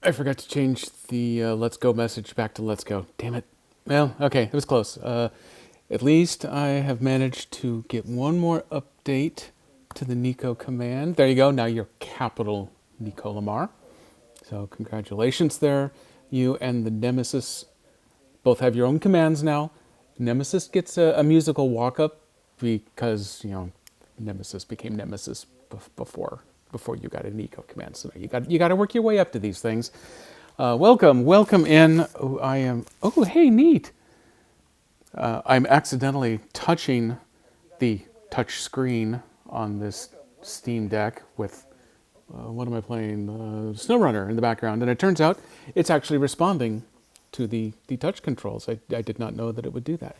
I forgot to change the let's go message back to let's go. Damn it. Well, okay, it was close. At least I have managed to get one more update to the Nico command. There you go. Now you're capital Nico Lamar. So congratulations there. You and the Nemesis both have your own commands now. Nemesis gets a musical walk up because Nemesis became Nemesis before you got an eco command. So you got to work your way up to these things. Welcome in. Oh, I am. Oh, hey, neat. I'm accidentally touching the touch screen on this Steam Deck with what am I playing? SnowRunner in the background, and it turns out it's actually responding to the touch controls. I did not know that it would do that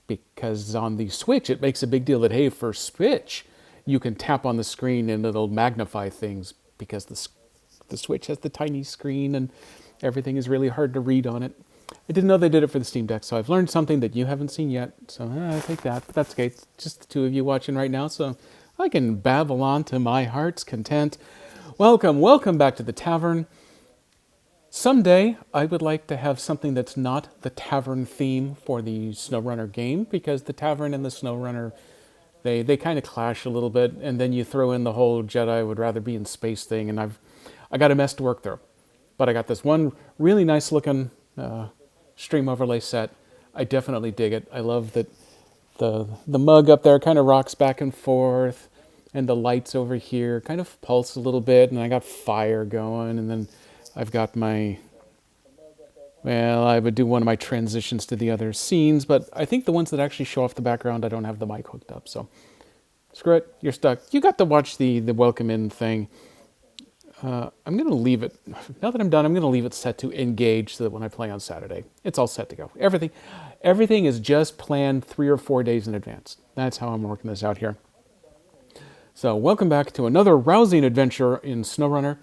because on the Switch it makes a big deal that hey, for Switch you can tap on the screen and it'll magnify things because the Switch has the tiny screen and everything is really hard to read on it. I didn't know they did it for the Steam Deck, so I've learned something that you haven't seen yet. So I take that. But that's okay. It's just the two of you watching right now, so I can babble on to my heart's content. Welcome back to the tavern. Someday, I would like to have something that's not the tavern theme for the SnowRunner game, because the tavern and the SnowRunner, they kind of clash a little bit, and then you throw in the whole Jedi would rather be in space thing, and I got a mess to work through. But I got this one really nice looking stream overlay set. I definitely dig it. I love that the mug up there kind of rocks back and forth, and the lights over here kind of pulse a little bit, and I got fire going, and then I've got I would do one of my transitions to the other scenes, but I think the ones that actually show off the background, I don't have the mic hooked up, so screw it, you're stuck. You got to watch the welcome in thing. I'm going to leave it, now that I'm done, I'm going to leave it set to engage so that when I play on Saturday, it's all set to go. Everything is just planned 3 or 4 days in advance. That's how I'm working this out here. So welcome back to another rousing adventure in SnowRunner.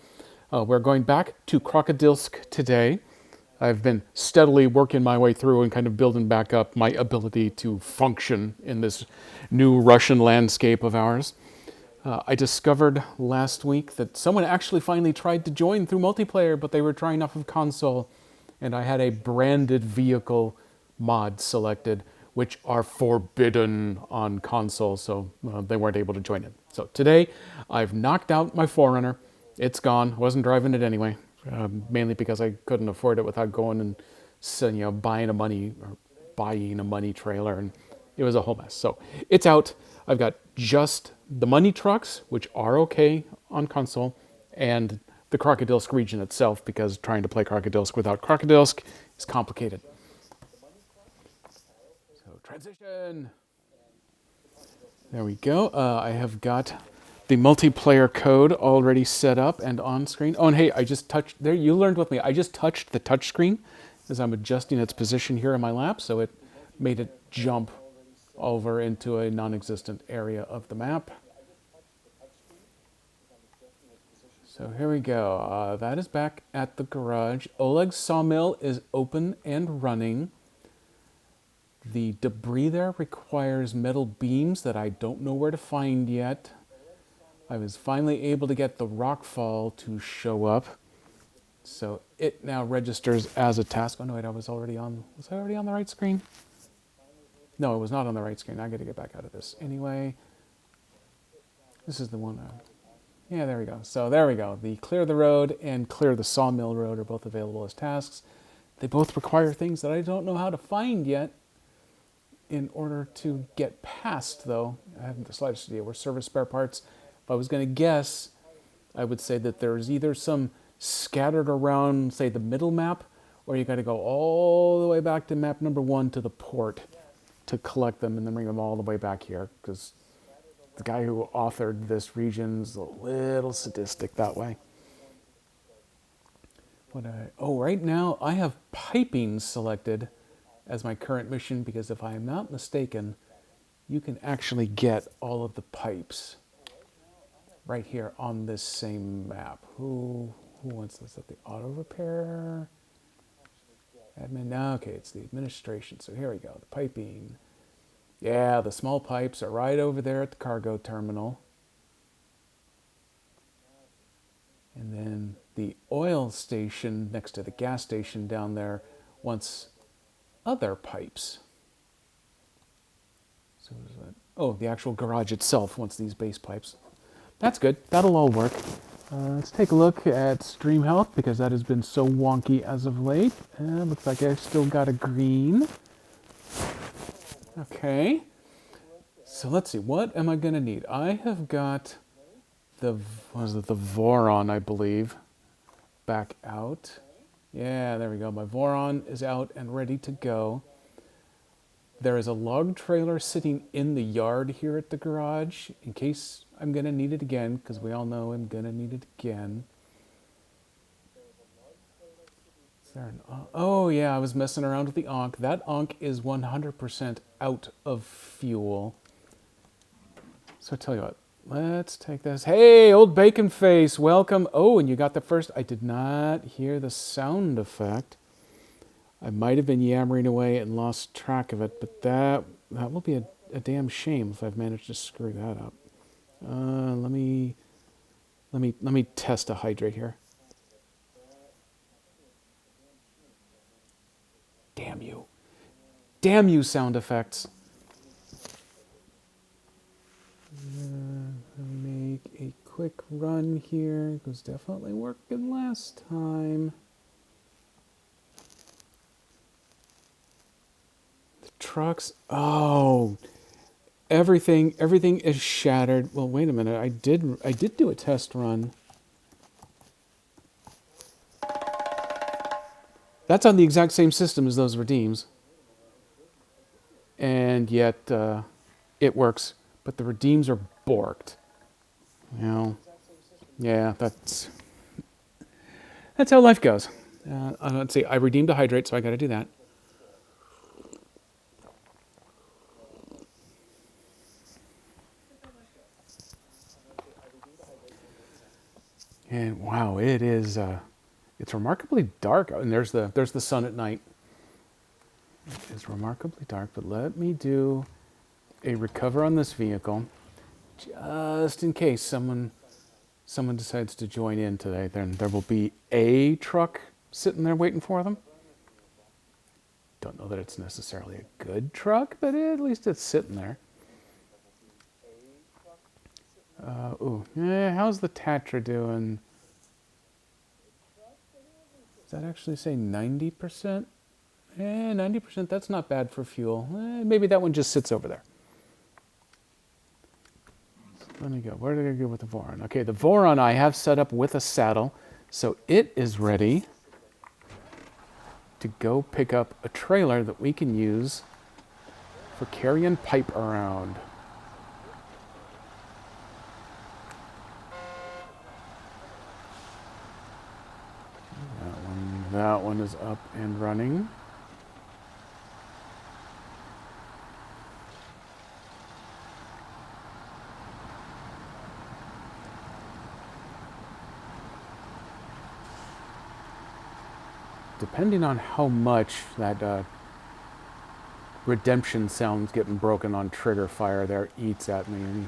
We're going back to Krokodilsk today. I've been steadily working my way through and kind of building back up my ability to function in this new Russian landscape of ours. I discovered last week that someone actually finally tried to join through multiplayer, but they were trying off of console, and I had a branded vehicle mod selected, which are forbidden on console, so they weren't able to join it. So today, I've knocked out my Forerunner. It's gone. I wasn't driving it anyway, mainly because I couldn't afford it without going and buying a money trailer, and it was a whole mess. So it's out. I've got just the money trucks, which are okay on console, and the Krokodilsk region itself, because trying to play Krokodilsk without Krokodilsk is complicated. So transition. There we go. I have got the multiplayer code already set up and on screen. Oh, and hey, I just touched there. You learned with me. I just touched the touch screen as I'm adjusting its position here in my lap, so it made it jump over into a non-existent area of the map. So here we go. That is back at the garage. Oleg's sawmill is open and running. The debris there requires metal beams that I don't know where to find yet. I was finally able to get the rockfall to show up. So it now registers as a task. Oh no, wait, was I already on the right screen? No, it was not on the right screen. I got to get back out of this. Anyway, this is the one. Yeah, there we go. So there we go. The clear the road and clear the sawmill road are both available as tasks. They both require things that I don't know how to find yet in order to get past, though. I haven't the slightest idea where service spare parts. If I was going to guess, I would say that there's either some scattered around, say, the middle map, or you got to go all the way back to map number 1 to the port to collect them and then bring them all the way back here, because the guy who authored this region's a little sadistic that way. Right now I have piping selected as my current mission, because if I am not mistaken, you can actually get all of the pipes right here on this same map. Who wants this? Is that the auto repair? Admin, okay, it's the administration. So here we go, the piping. Yeah, the small pipes are right over there at the cargo terminal. And then the oil station next to the gas station down there wants other pipes. So what is that? Oh, the actual garage itself wants these base pipes. That's good. That'll all work. Let's take a look at stream health because that has been so wonky as of late. Looks like I've still got a green. Okay. So let's see. What am I going to need? I have got the Voron, I believe, back out. Yeah, there we go. My Voron is out and ready to go. There is a log trailer sitting in the yard here at the garage in case I'm going to need it again, because we all know I'm going to need it again. Is there an oh, yeah, I was messing around with the Ankh. That Ankh is 100% out of fuel. So I tell you what, let's take this. Hey, old bacon face, welcome. Oh, and you got the first. I did not hear the sound effect. I might have been yammering away and lost track of it, but that will be a damn shame if I've managed to screw that up. Let me test a hydrate here. Damn you. Damn you, sound effects. Make a quick run here. It was definitely working last time. The trucks. Oh, everything is shattered. Well, wait a minute. I did do a test run. That's on the exact same system as those redeems. And yet it works. But the redeems are borked. You know, yeah, that's how life goes. Let's see, I redeemed a hydrate, so I got to do that. And wow, it is. It's remarkably dark, and there's the sun at night. It's remarkably dark, but let me do a recover on this vehicle, just in case someone decides to join in today. Then there will be a truck sitting there waiting for them. Don't know that it's necessarily a good truck, but at least it's sitting there. How's the Tatra doing? Does that actually say 90%? 90%, that's not bad for fuel. Maybe that one just sits over there. So let me go. Where did I go with the Voron? Okay, the Voron I have set up with a saddle, so it is ready to go pick up a trailer that we can use for carrying pipe around. That one is up and running. Depending on how much that redemption sound's getting broken on trigger fire there eats at me.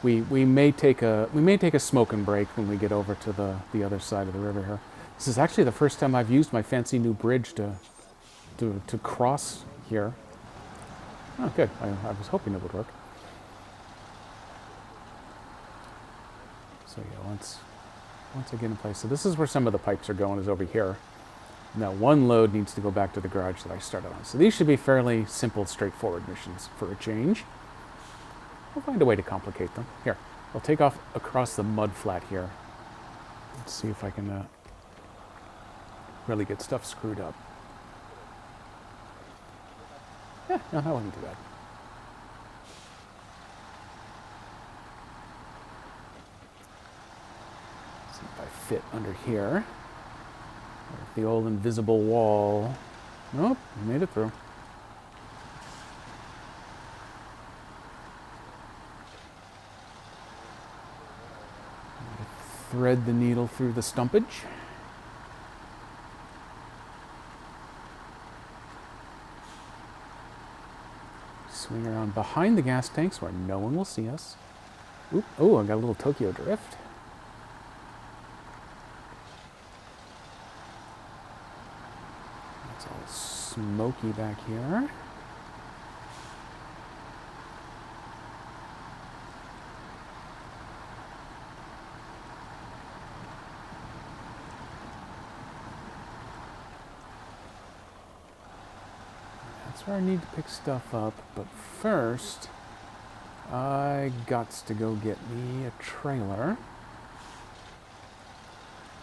We may take a smoking break when we get over to the other side of the river here. This is actually the first time I've used my fancy new bridge to cross here. Oh, good. I was hoping it would work. So yeah, once I get in place. So this is where some of the pipes are going, is over here. Now one load needs to go back to the garage that I started on. So these should be fairly simple, straightforward missions for a change. We'll find a way to complicate them. Here, I'll take off across the mud flat here. Let's see if I can really get stuff screwed up. Yeah, no, that wasn't too bad. See if I fit under here. The old invisible wall. Nope, made it through. Thread the needle through the stumpage. Swing around behind the gas tanks where no one will see us. Oop, oh, I got a little Tokyo drift. It's all smoky back here. That's where I need to pick stuff up, but first I gots to go get me a trailer.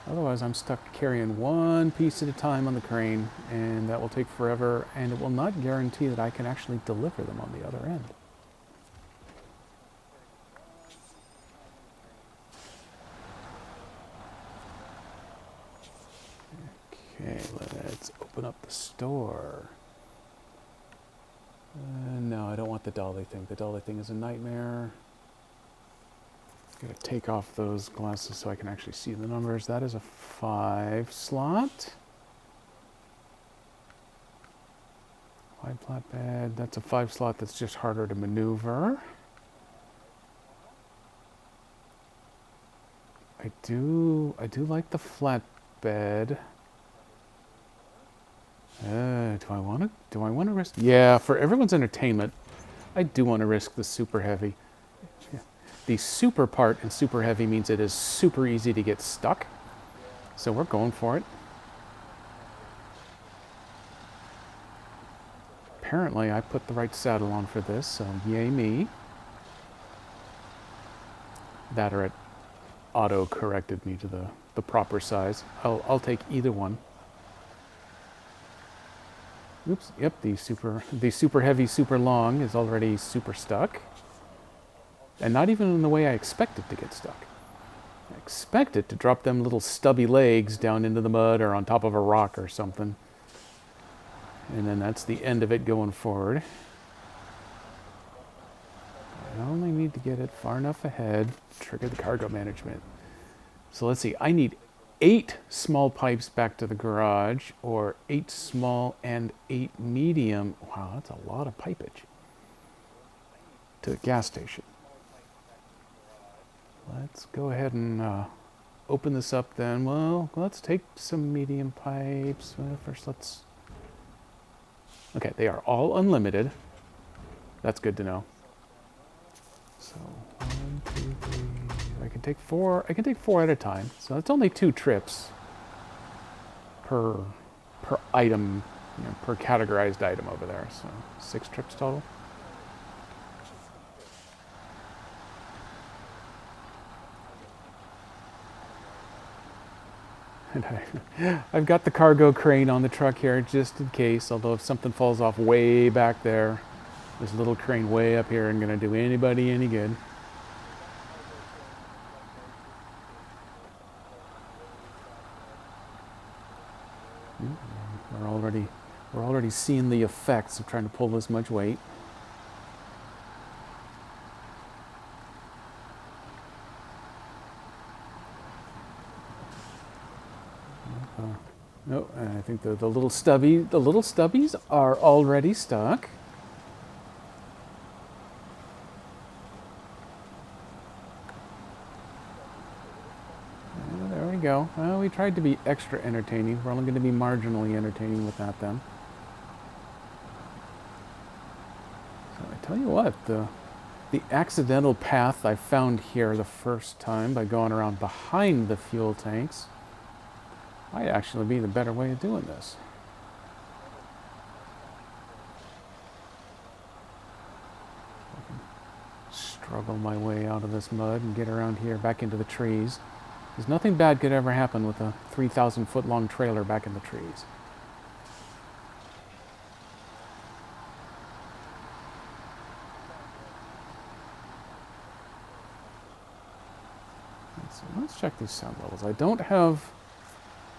Otherwise, I'm stuck carrying one piece at a time on the crane, and that will take forever, and it will not guarantee that I can actually deliver them on the other end. Okay, let's open up the store. No, I don't want the dolly thing. The dolly thing is a nightmare. Gotta take off those glasses so I can actually see the numbers. That is a 5 slot. 5 flatbed. That's a 5 slot that's just harder to maneuver. I do like the flatbed. Do I want to risk? Yeah, for everyone's entertainment, I do want to risk the super heavy. The super part in super heavy means it is super easy to get stuck. So we're going for it. Apparently I put the right saddle on for this, so yay me. That or it auto-corrected me to the proper size. I'll take either one. Oops, yep, the super heavy, super long is already super stuck. And not even in the way I expected to get stuck. I expect it to drop them little stubby legs down into the mud or on top of a rock or something. And then that's the end of it going forward. I only need to get it far enough ahead, trigger the cargo management. So let's see, I need 8 small pipes back to the garage, or 8 small and 8 medium. Wow, that's a lot of pipage. To the gas station. Let's go ahead and open this up then. Well, let's take some medium pipes. First, let's... Okay, they are all unlimited. That's good to know. So, 1, 2, 3... I can take 4. I can take 4 at a time. So that's only 2 trips per item, per categorized item over there. So 6 trips total. And I've got the cargo crane on the truck here just in case, although if something falls off way back there, this little crane way up here isn't going to do anybody any good. We're already seeing the effects of trying to pull this much weight. No, I think the little stubbies are already stuck. There we go. Well, we tried to be extra entertaining. We're only going to be marginally entertaining with that then. So I tell you what, the accidental path I found here the first time by going around behind the fuel tanks might actually be the better way of doing this. I can struggle my way out of this mud and get around here back into the trees. Because nothing bad could ever happen with a 3,000 foot long trailer back in the trees. Let's check these sound levels. I don't have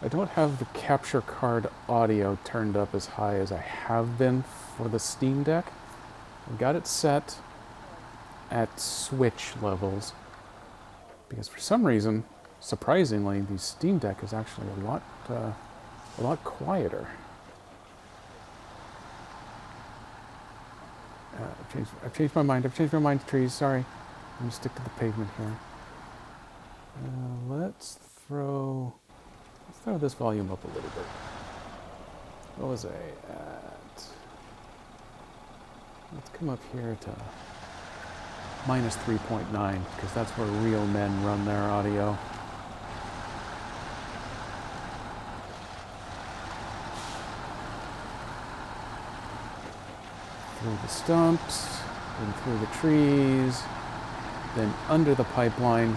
the capture card audio turned up as high as I have been for the Steam Deck. I got it set at Switch levels because for some reason, surprisingly, the Steam Deck is actually a lot quieter. I've changed my mind. I've changed my mind to trees. Sorry, I'm gonna stick to the pavement here. Let's throw this volume up a little bit. What was I at? Let's come up here to minus 3.9, because that's where real men run their audio. Through the stumps, then through the trees, then under the pipeline.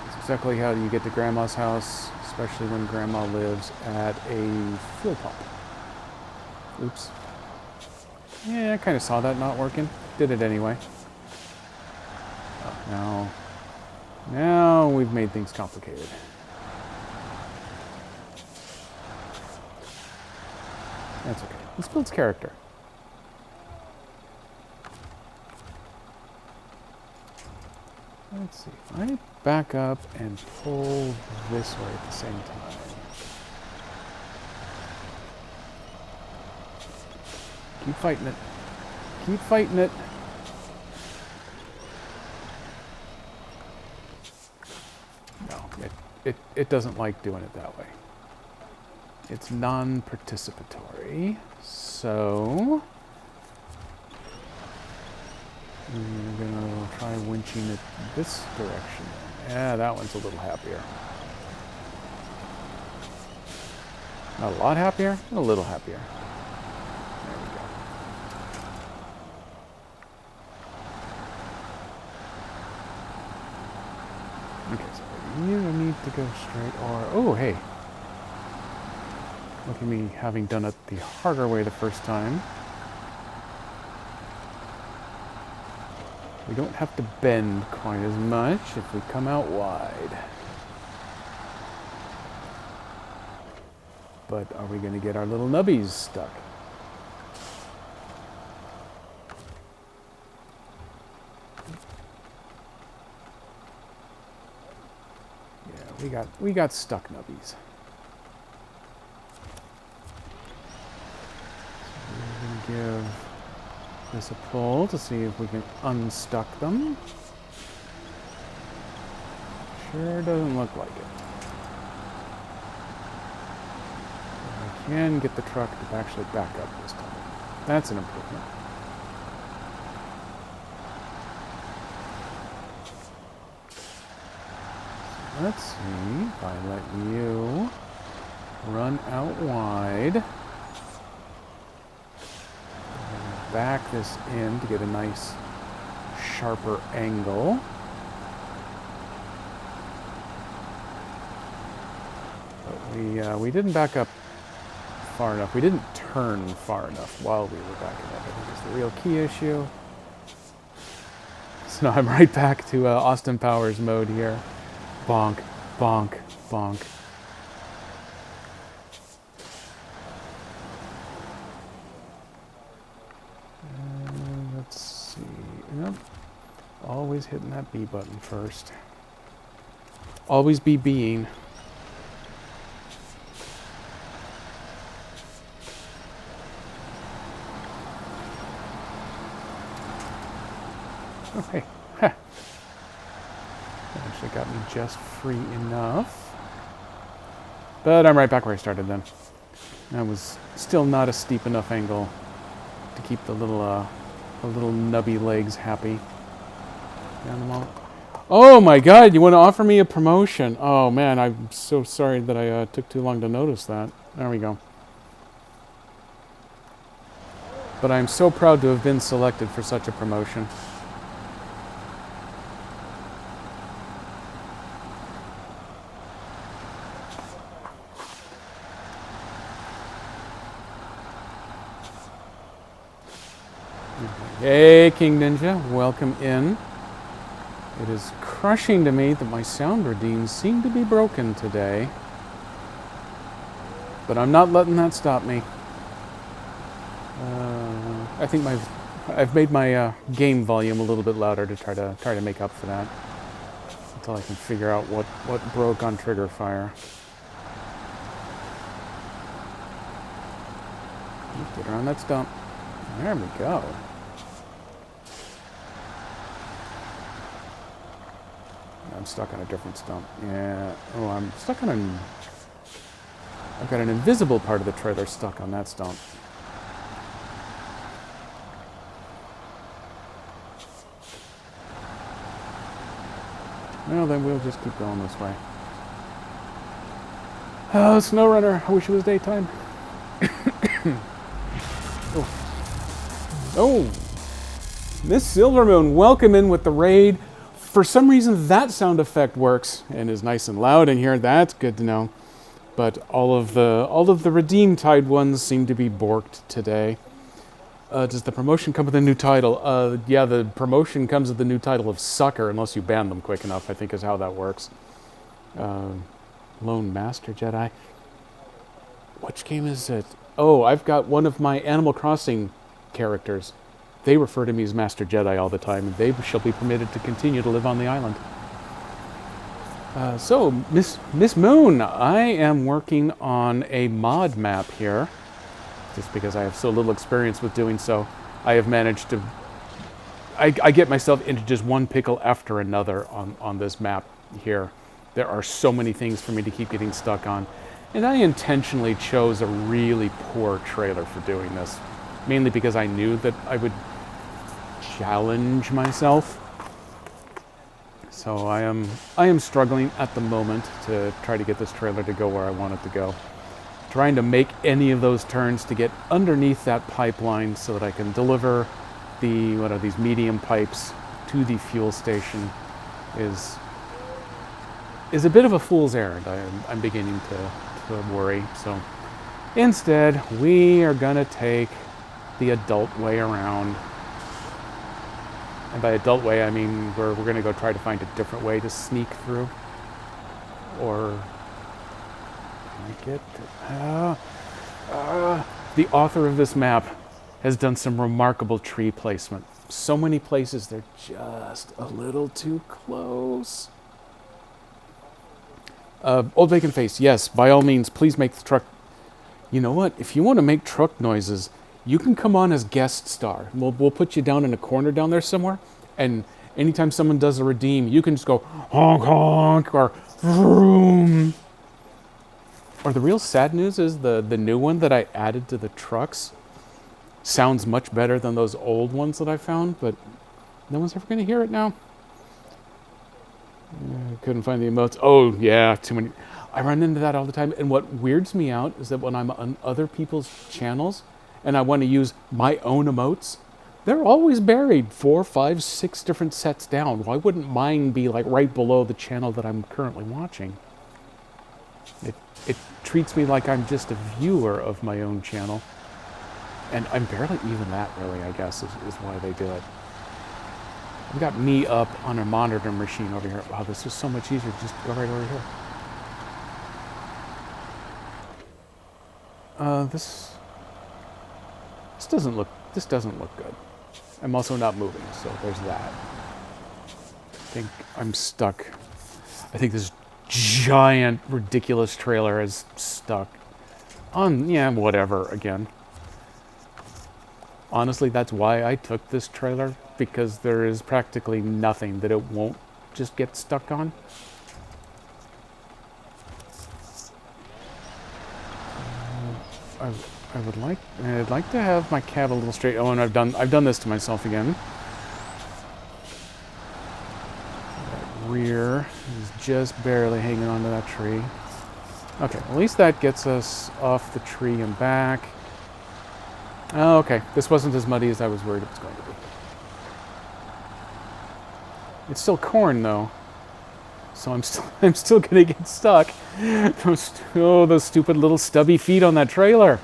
It's exactly how you get to Grandma's house, especially when Grandma lives at a fuel pump. Oops. Yeah, I kind of saw that not working. Did it anyway. Oh, now we've made things complicated. That's okay. This builds character. Let's see. If I back up and pull this way at the same time. Keep fighting it. Keep fighting it. No, it doesn't like doing it that way. It's non-participatory, so we're gonna try winching it this direction. Yeah, that one's a little happier. Not a lot happier, a little happier. There we go. Okay, so you need to go straight or... Oh, hey. Look at me having done it the harder way the first time. We don't have to bend quite as much if we come out wide. But are we going to get our little nubbies stuck? Yeah, we got stuck nubbies. So we're going to give this a pull to see if we can unstuck them. Sure doesn't look like it. I can get the truck to actually back up this time. That's an improvement. So let's see if I let you run out wide. Back this in to get a nice sharper angle. But we didn't back up far enough. We didn't turn far enough while we were backing up. I think it's the real key issue. So now I'm right back to Austin Powers mode here. Bonk, bonk, bonk. Let's see. Yep. Always hitting that B button first. Always be being. Okay. That actually got me just free enough. But I'm right back where I started then. That was still not a steep enough angle to keep the little nubby legs happy. Down them all. Oh my god, you want to offer me a promotion? Oh man, I'm so sorry that I took too long to notice that. There we go. But I'm so proud to have been selected for such a promotion. Hey, King Ninja, welcome in. It is crushing to me that my sound routines seem to be broken today. But I'm not letting that stop me. I think I've made my game volume a little bit louder to try to make up for that. Until I can figure out what broke on trigger fire. Get around that stump. There we go. I'm stuck on a different stump. Yeah. Oh, I'm stuck on a... I've got an invisible part of the trailer stuck on that stump. Well, then we'll just keep going this way. Oh, SnowRunner. I wish it was daytime. Oh. Miss Silvermoon, welcome in with the raid. For some reason, that sound effect works and is nice and loud in here. That's good to know. But all of the Redeem Tide ones seem to be borked today. Does the promotion come with a new title? Yeah, the promotion comes with the new title of Sucker, unless you ban them quick enough, I think is how that works. Lone Master Jedi. Which game is it? Oh, I've got one of my Animal Crossing characters. They refer to me as Master Jedi all the time, and they shall be permitted to continue to live on the island. So, Miss Moon, I am working on a mod map here. Just because I have so little experience with doing so, I have managed to... I get myself into just one pickle after another on this map here. There are so many things for me to keep getting stuck on. And I intentionally chose a really poor trailer for doing this. Mainly because I knew that I would challenge myself. So I am struggling at the moment to try to get this trailer to go where I want it to go. Trying to make any of those turns to get underneath that pipeline so that I can deliver the, what are these, medium pipes to the fuel station is a bit of a fool's errand. I'm beginning to worry. So instead, we are gonna take the adult way around. And by adult way, I mean we're gonna go try to find a different way to sneak through. Or the author of this map has done some remarkable tree placement. So many places they're just a little too close. Old Bacon Face, yes, by all means, please make the truck. You know what? If you want to make truck noises, you can come on as guest star. We'll put you down in a corner down there somewhere, and anytime someone does a redeem, you can just go honk honk or vroom. Or the real sad news is the new one that I added to the trucks sounds much better than those old ones that I found, but no one's ever going to hear it now. Couldn't find the emotes. Oh, yeah, too many. I run into that all the time. And what weirds me out is that when I'm on other people's channels and I want to use my own emotes, they're always buried 4, 5, 6 different sets down. Why wouldn't mine be like right below the channel that I'm currently watching? It treats me like I'm just a viewer of my own channel. And I'm barely even that, really, I guess, is why they do it. I've got me up on a monitor machine over here. Wow, this is so much easier. Just go right over here. This doesn't look good. I'm also not moving, so there's that. I think I'm stuck. I think this giant, ridiculous trailer is stuck on, yeah, whatever, again. Honestly, that's why I took this trailer, because there is practically nothing that it won't just get stuck on. I'd like to have my cab a little straight. Oh, and I've done this to myself again. That rear is just barely hanging onto that tree. Okay, at least that gets us off the tree and back. Oh, okay. This wasn't as muddy as I was worried it was going to be. It's still corn, though, so I'm still gonna get stuck. Those stupid little stubby feet on that trailer.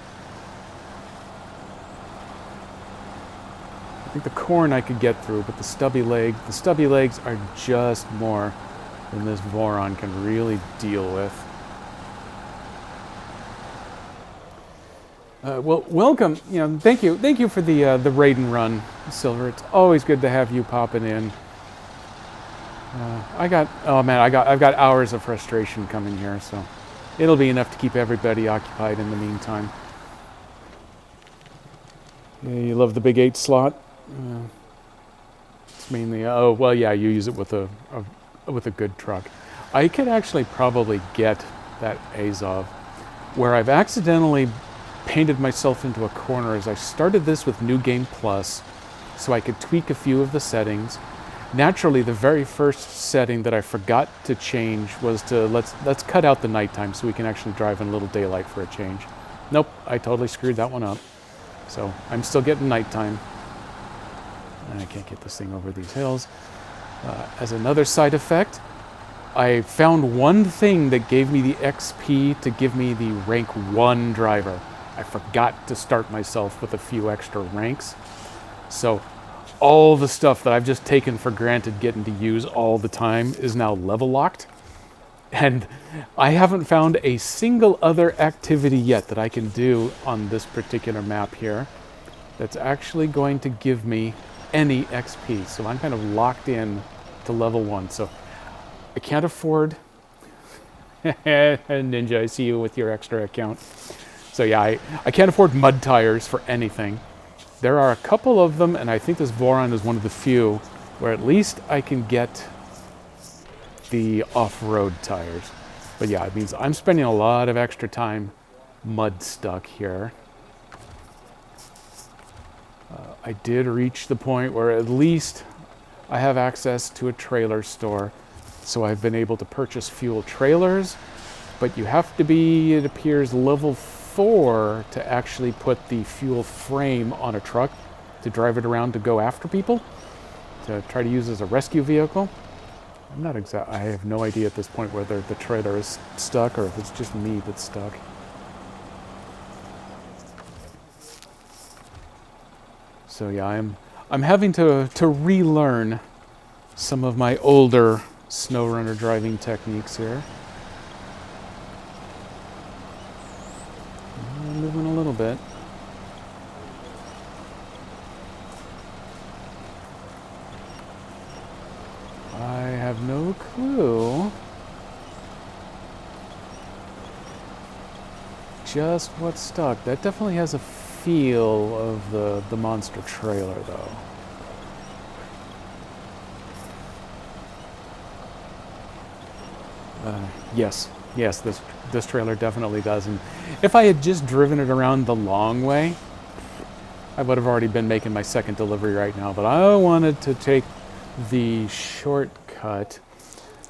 I think the corn I could get through, but the stubby legs are just more than this Voron can really deal with. Well, welcome. You know, thank you for the raid and run, Silver. It's always good to have you popping in. I've got hours of frustration coming here, so it'll be enough to keep everybody occupied in the meantime. Yeah, you love the big 8 slot. It's mainly oh well, yeah, you use it with a good truck. I could actually probably get that Azov. Where I've accidentally painted myself into a corner is I started this with New Game Plus so I could tweak a few of the settings. Naturally, the very first setting that I forgot to change was to let's cut out the nighttime so we can actually drive in a little daylight for a change. Nope, I totally screwed that one up. So I'm still getting nighttime. And I can't get this thing over these hills. As another side effect, I found one thing that gave me the XP to give me the rank 1 driver. I forgot to start myself with a few extra ranks. So all the stuff that I've just taken for granted getting to use all the time is now level locked. And I haven't found a single other activity yet that I can do on this particular map here that's actually going to give me any XP. So I'm kind of locked in to level 1. So I can't afford Ninja, I see you with your extra account. So yeah, I can't afford mud tires for anything. There are a couple of them, and I think this Voron is one of the few where at least I can get the off-road tires. But yeah, it means I'm spending a lot of extra time mud stuck here. I did reach the point where at least I have access to a trailer store. So I've been able to purchase fuel trailers, but you have to be, it appears, level 4 to actually put the fuel frame on a truck to drive it around to go after people, to try to use as a rescue vehicle. I'm not exact. I have no idea at this point whether the trailer is stuck or if it's just me that's stuck. So yeah, I'm having to relearn some of my older SnowRunner driving techniques here. Moving a little bit. I have no clue just what's stuck. That definitely has a feel of the monster trailer, though. Yes, this trailer definitely does. And if I had just driven it around the long way, I would have already been making my second delivery right now. But I wanted to take the shortcut.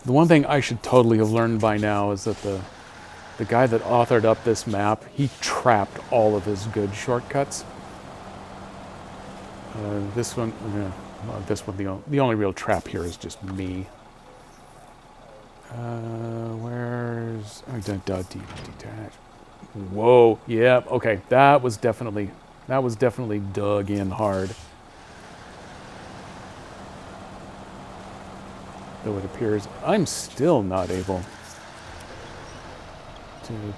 The one thing I should totally have learned by now is that the guy that authored up this map, he trapped all of his good shortcuts. This one, the only real trap here is just me. Where's detach? Whoa, yeah, okay, that was definitely dug in hard. Though it appears I'm still not able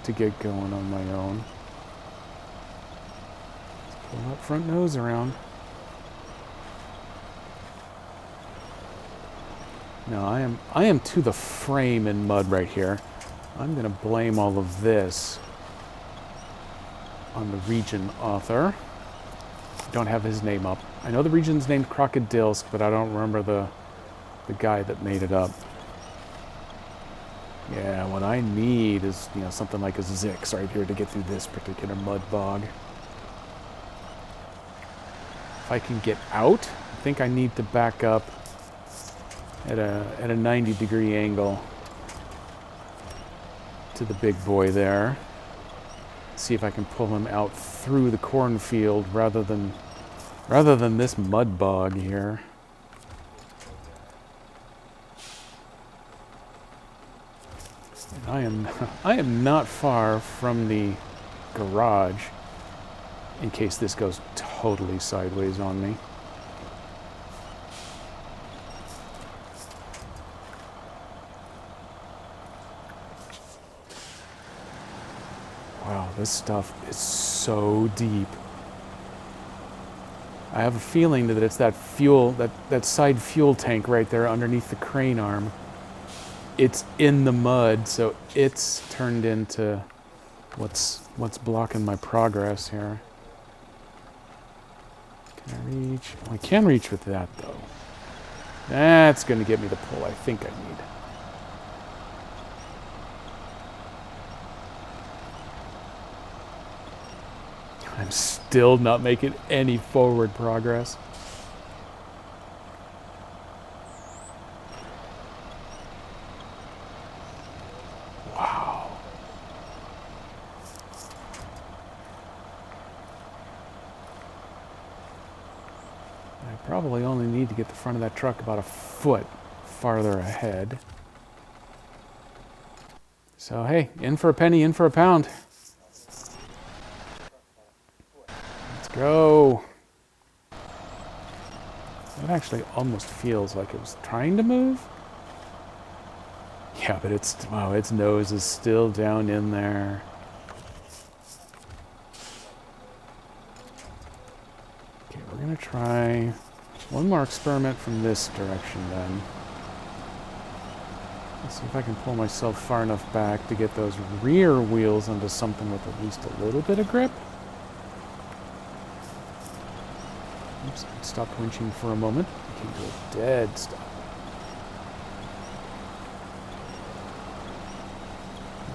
to get going on my own. Let's pull that front nose around. No, I am to the frame in mud right here. I'm going to blame all of this on the region author. Don't have his name up. I know the region's named Krokodilsk, but I don't remember the guy that made it up. Yeah, what I need is, something like a Zix right here to get through this particular mud bog. If I can get out, I think I need to back up at a 90-degree angle to the big boy there. See if I can pull him out through the cornfield rather than this mud bog here. And I am not far from the garage in case this goes totally sideways on me. Wow, this stuff is so deep. I have a feeling that it's that fuel, that side fuel tank right there underneath the crane arm. It's in the mud, so it's turned into what's blocking my progress here. Can I reach? Well, I can reach with that, though. That's going to get me the pull I think I need. I'm still not making any forward progress. Wow. I probably only need to get the front of that truck about a foot farther ahead. So hey, in for a penny, in for a pound. Let's go. It actually almost feels like it was trying to move. Yeah, but wow, its nose is still down in there. Okay, we're gonna try one more experiment from this direction then. Let's see if I can pull myself far enough back to get those rear wheels onto something with at least a little bit of grip. Oops, I stopped winching for a moment. I came to a dead stop.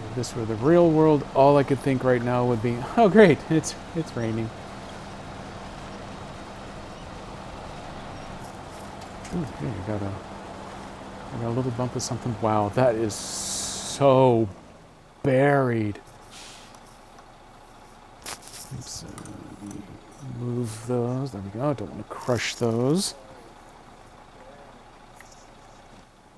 If this were the real world, all I could think right now would be, oh great, it's raining. Ooh, yeah, I got a little bump of something. Wow, that is so buried. Let's move those. There we go. Don't want to crush those.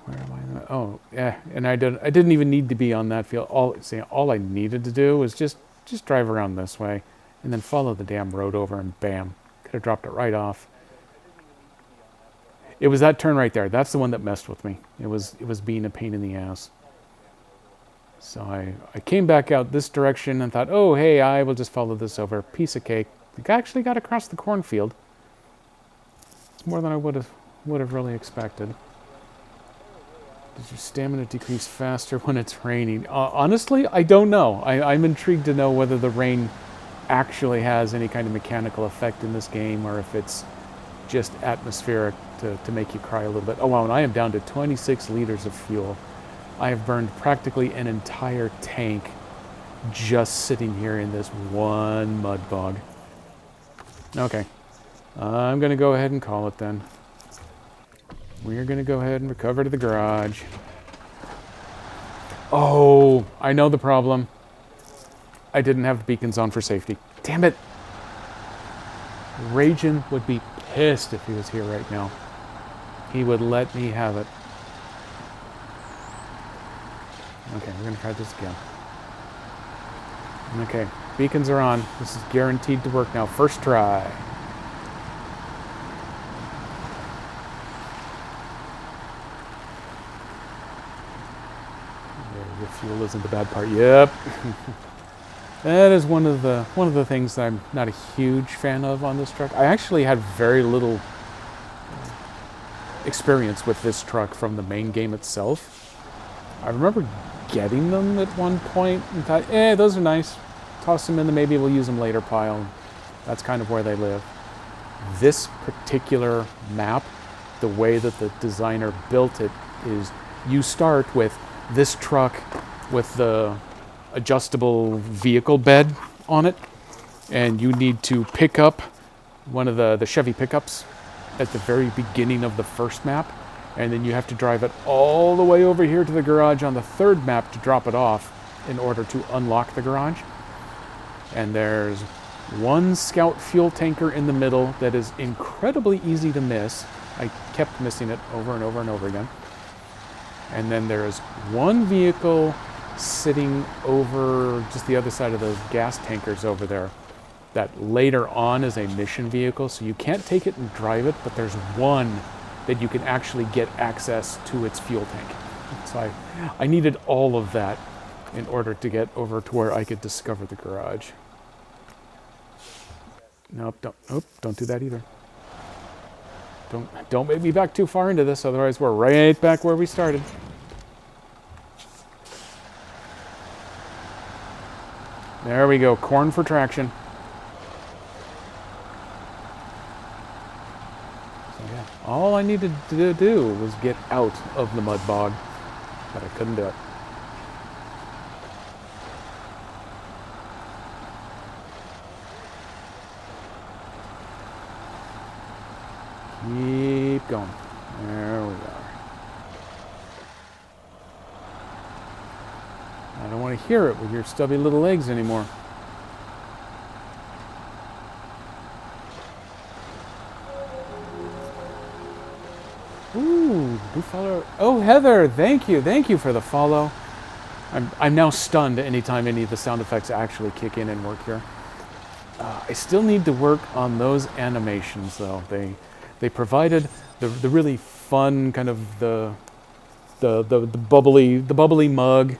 Where am I? Oh, yeah. And I didn't even need to be on that field. All I needed to do was just drive around this way, and then follow the damn road over, and bam, could have dropped it right off. It was that turn right there. That's the one that messed with me. It was being a pain in the ass. So I came back out this direction and thought, oh hey, I will just follow this over. Piece of cake. I actually got across the cornfield. It's more than I would have really expected. Does your stamina decrease faster when it's raining? Honestly, I don't know. I'm intrigued to know whether the rain actually has any kind of mechanical effect in this game, or if it's just atmospheric to make you cry a little bit. Oh wow, and I am down to 26 liters of fuel. I have burned practically an entire tank just sitting here in this one mud bog. Okay, I'm going to go ahead and call it then. We're going to go ahead and recover to the garage. Oh, I know the problem. I didn't have the beacons on for safety. Damn it. Ragin would be pissed if he was here right now. He would let me have it. Okay, we're going to try this again. Okay, beacons are on. This is guaranteed to work now. First try. The fuel isn't the bad part. Yep. That is one of the things that I'm not a huge fan of on this truck. I actually had very little experience with this truck from the main game itself. I remember getting them at one point and thought, those are nice. Toss them in the maybe we'll use them later pile. That's kind of where they live. This particular map, the way that the designer built it is you start with this truck with the adjustable vehicle bed on it, and you need to pick up one of the Chevy pickups at the very beginning of the first map, and then you have to drive it all the way over here to the garage on the third map to drop it off in order to unlock the garage. And there's one scout fuel tanker in the middle that is incredibly easy to miss. I kept missing it over and over and over again. And then there's one vehicle sitting over just the other side of those gas tankers over there that later on is a mission vehicle, so you can't take it and drive it, but there's one that you can actually get access to its fuel tank. So I needed all of that in order to get over to where I could discover the garage. Nope, don't do that either. Don't make me back too far into this, otherwise we're right back where we started. There we go, corn for traction. So yeah, all I needed to do was get out of the mud bog, but I couldn't do it. Keep going. There we are. I don't want to hear it with your stubby little legs anymore. Ooh, new follower. Oh, Heather, thank you. Thank you for the follow. I'm now stunned anytime any of the sound effects actually kick in and work here. I still need to work on those animations, though. They provided the really fun kind of the bubbly mug,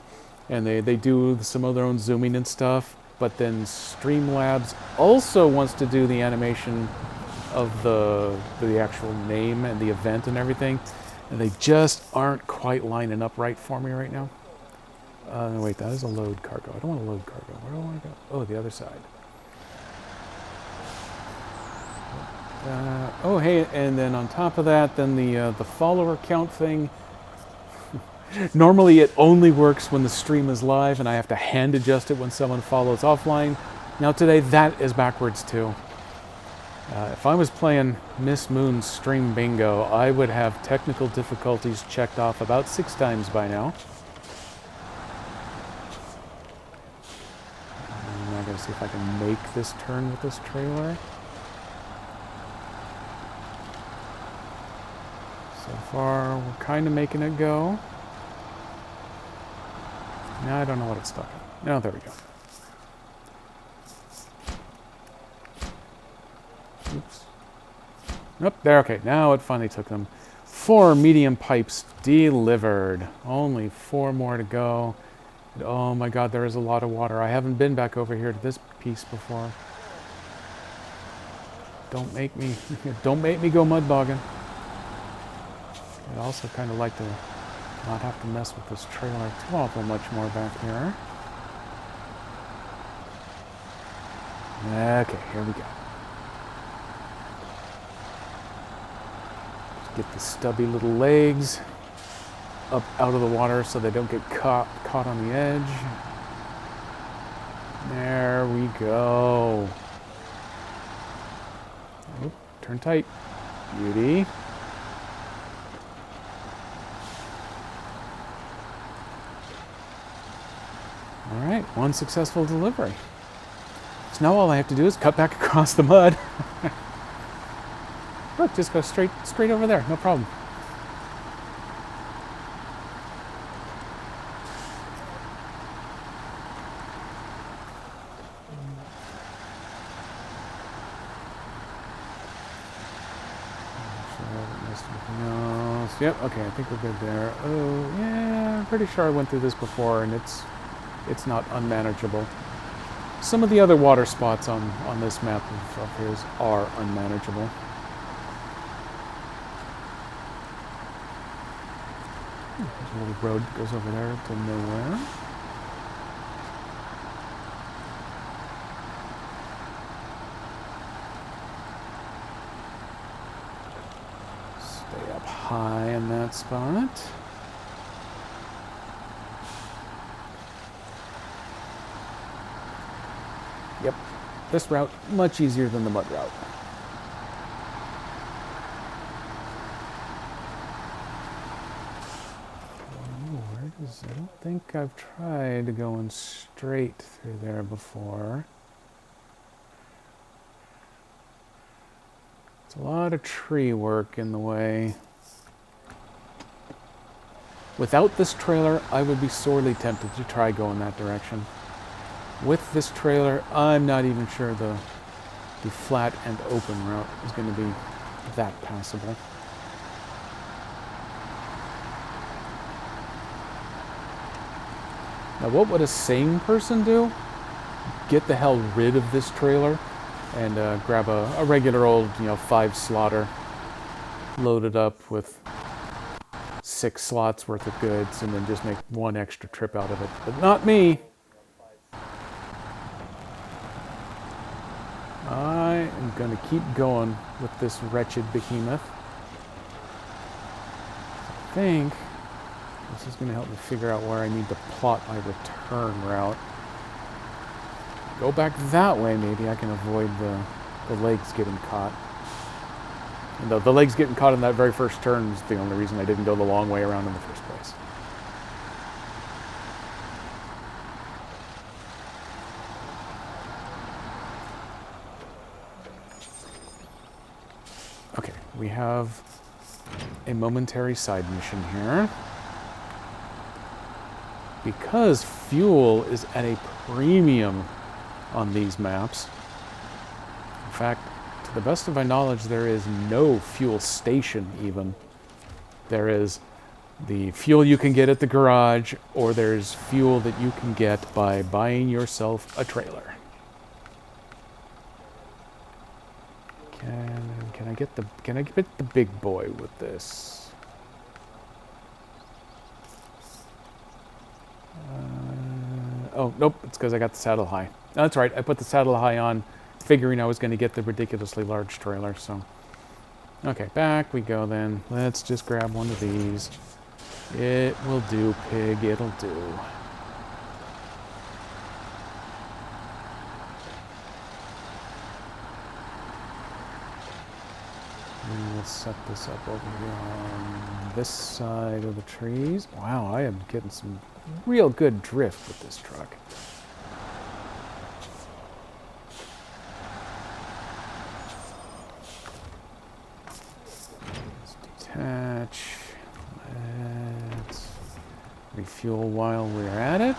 and they do some of their own zooming and stuff. But then Streamlabs also wants to do the animation of the actual name and the event and everything, and they just aren't quite lining up right for me right now. Wait, that is a load cargo. I don't want to load cargo. Where do I want to go? Oh, the other side. Oh, hey, and then on top of that, then the follower count thing. Normally, it only works when the stream is live, and I have to hand adjust it when someone follows offline. Now today, that is backwards too. If I was playing Miss Moon's Stream Bingo, I would have technical difficulties checked off about 6 times by now. And I gotta see if I can make this turn with this trailer. So far, we're kind of making it go. Now I don't know what it's stuck in. Oh, there we go. Oops. Nope, there, okay. Now it finally took them. 4 medium pipes delivered. Only 4 more to go. And oh my god, there is a lot of water. I haven't been back over here to this piece before. Don't make me go mud bogging. I'd also kind of like to not have to mess with this trailer too awful much more back here. Okay, here we go. Just get the stubby little legs up out of the water so they don't get caught on the edge. There we go. Oop, turn tight. Beauty. All right, 1 successful delivery. So now all I have to do is cut back across the mud. Look, just go straight over there, no problem. Yep, okay, I think we're good there. Oh, yeah, I'm pretty sure I went through this before, and it's not unmanageable. Some of the other water spots on this map of his are unmanageable. There's a little road that goes over there to nowhere. Stay up high in that spot. Yep, this route much easier than the mud route. I don't think I've tried going straight through there before. It's a lot of tree work in the way. Without this trailer, I would be sorely tempted to try going that direction. With this trailer, I'm not even sure the flat and open route is going to be that passable. Now, what would a sane person do? Get the hell rid of this trailer and grab a regular old, 5 slaughter, load it up with 6 slots worth of goods, and then just make 1 extra trip out of it. But not me. I am going to keep going with this wretched behemoth. I think this is going to help me figure out where I need to plot my return route. Go back that way, maybe I can avoid the legs getting caught. And the legs getting caught in that very first turn is the only reason I didn't go the long way around in the first place. Okay, we have a momentary side mission here. Because fuel is at a premium on these maps. In fact, to the best of my knowledge, there is no fuel station even. There is the fuel you can get at the garage, or there's fuel that you can get by buying yourself a trailer. Can I get the big boy with this? Oh, nope, it's because I got the saddle high. No, that's right, I put the saddle high on, figuring I was going to get the ridiculously large trailer, so. Okay, back we go then. Let's just grab one of these. It will do, pig, it'll do. And we'll set this up over here on this side of the trees. Wow, I am getting some real good drift with this truck. Let's detach. Let's refuel while we're at it.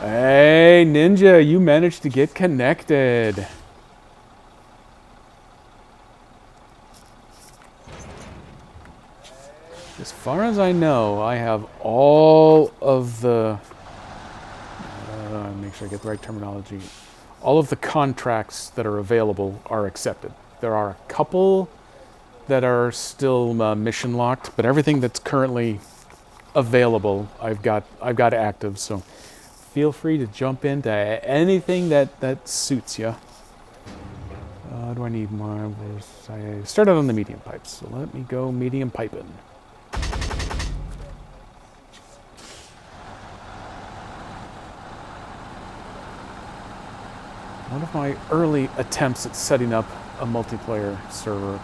Hey, Ninja, you managed to get connected. As far as I know, I have all of the... make sure I get the right terminology. All of the contracts that are available are accepted. There are a couple that are still mission locked, but everything that's currently available, I've got active, so feel free to jump into anything that suits you. Do I need more? I started on the medium pipes, so let me go medium piping. One of my early attempts at setting up a multiplayer server,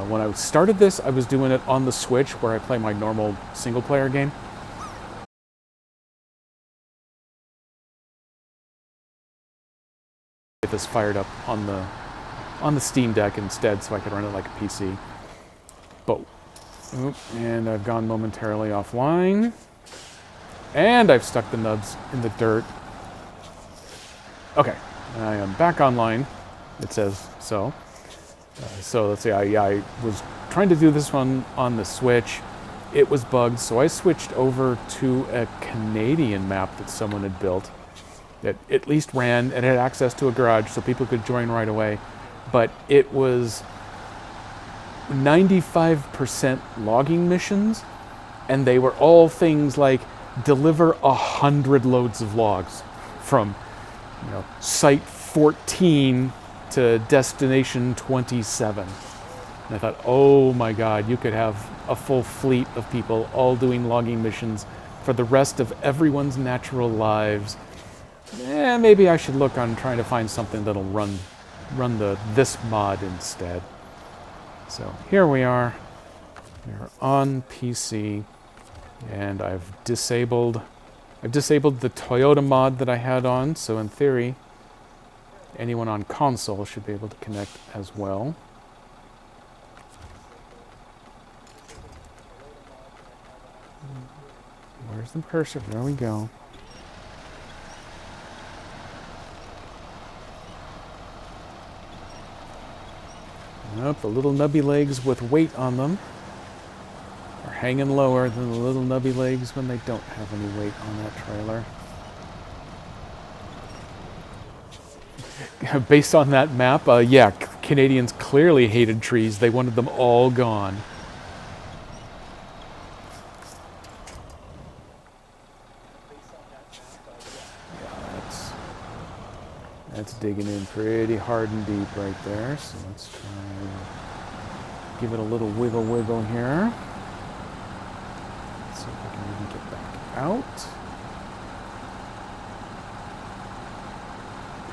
when I started this, I was doing it on the Switch where I play my normal single player game. Get this fired up on the Steam Deck instead so I could run it like a PC. But, and I've gone momentarily offline. And I've stuck the nubs in the dirt. Okay, I am back online. It says so. So let's see, I was trying to do this one on the Switch. It was bugged, so I switched over to a Canadian map that someone had built. That at least ran and had access to a garage so people could join right away. But it was 95% logging missions, and they were all things like deliver 100 loads of logs from, site 14 to destination 27. And I thought, oh my God, you could have a full fleet of people all doing logging missions for the rest of everyone's natural lives. Maybe I should look on trying to find something that'll run this mod instead. So here we are. We're on PC, and I've disabled the Toyota mod that I had on. So in theory, anyone on console should be able to connect as well. Where's the cursor? There we go. Nope, the little nubby legs with weight on them are hanging lower than the little nubby legs when they don't have any weight on that trailer. Based on that map, yeah, Canadians clearly hated trees. They wanted them all gone. That's digging in pretty hard and deep right there. So let's try and give it a little wiggle here. Let's see if I can even get back out.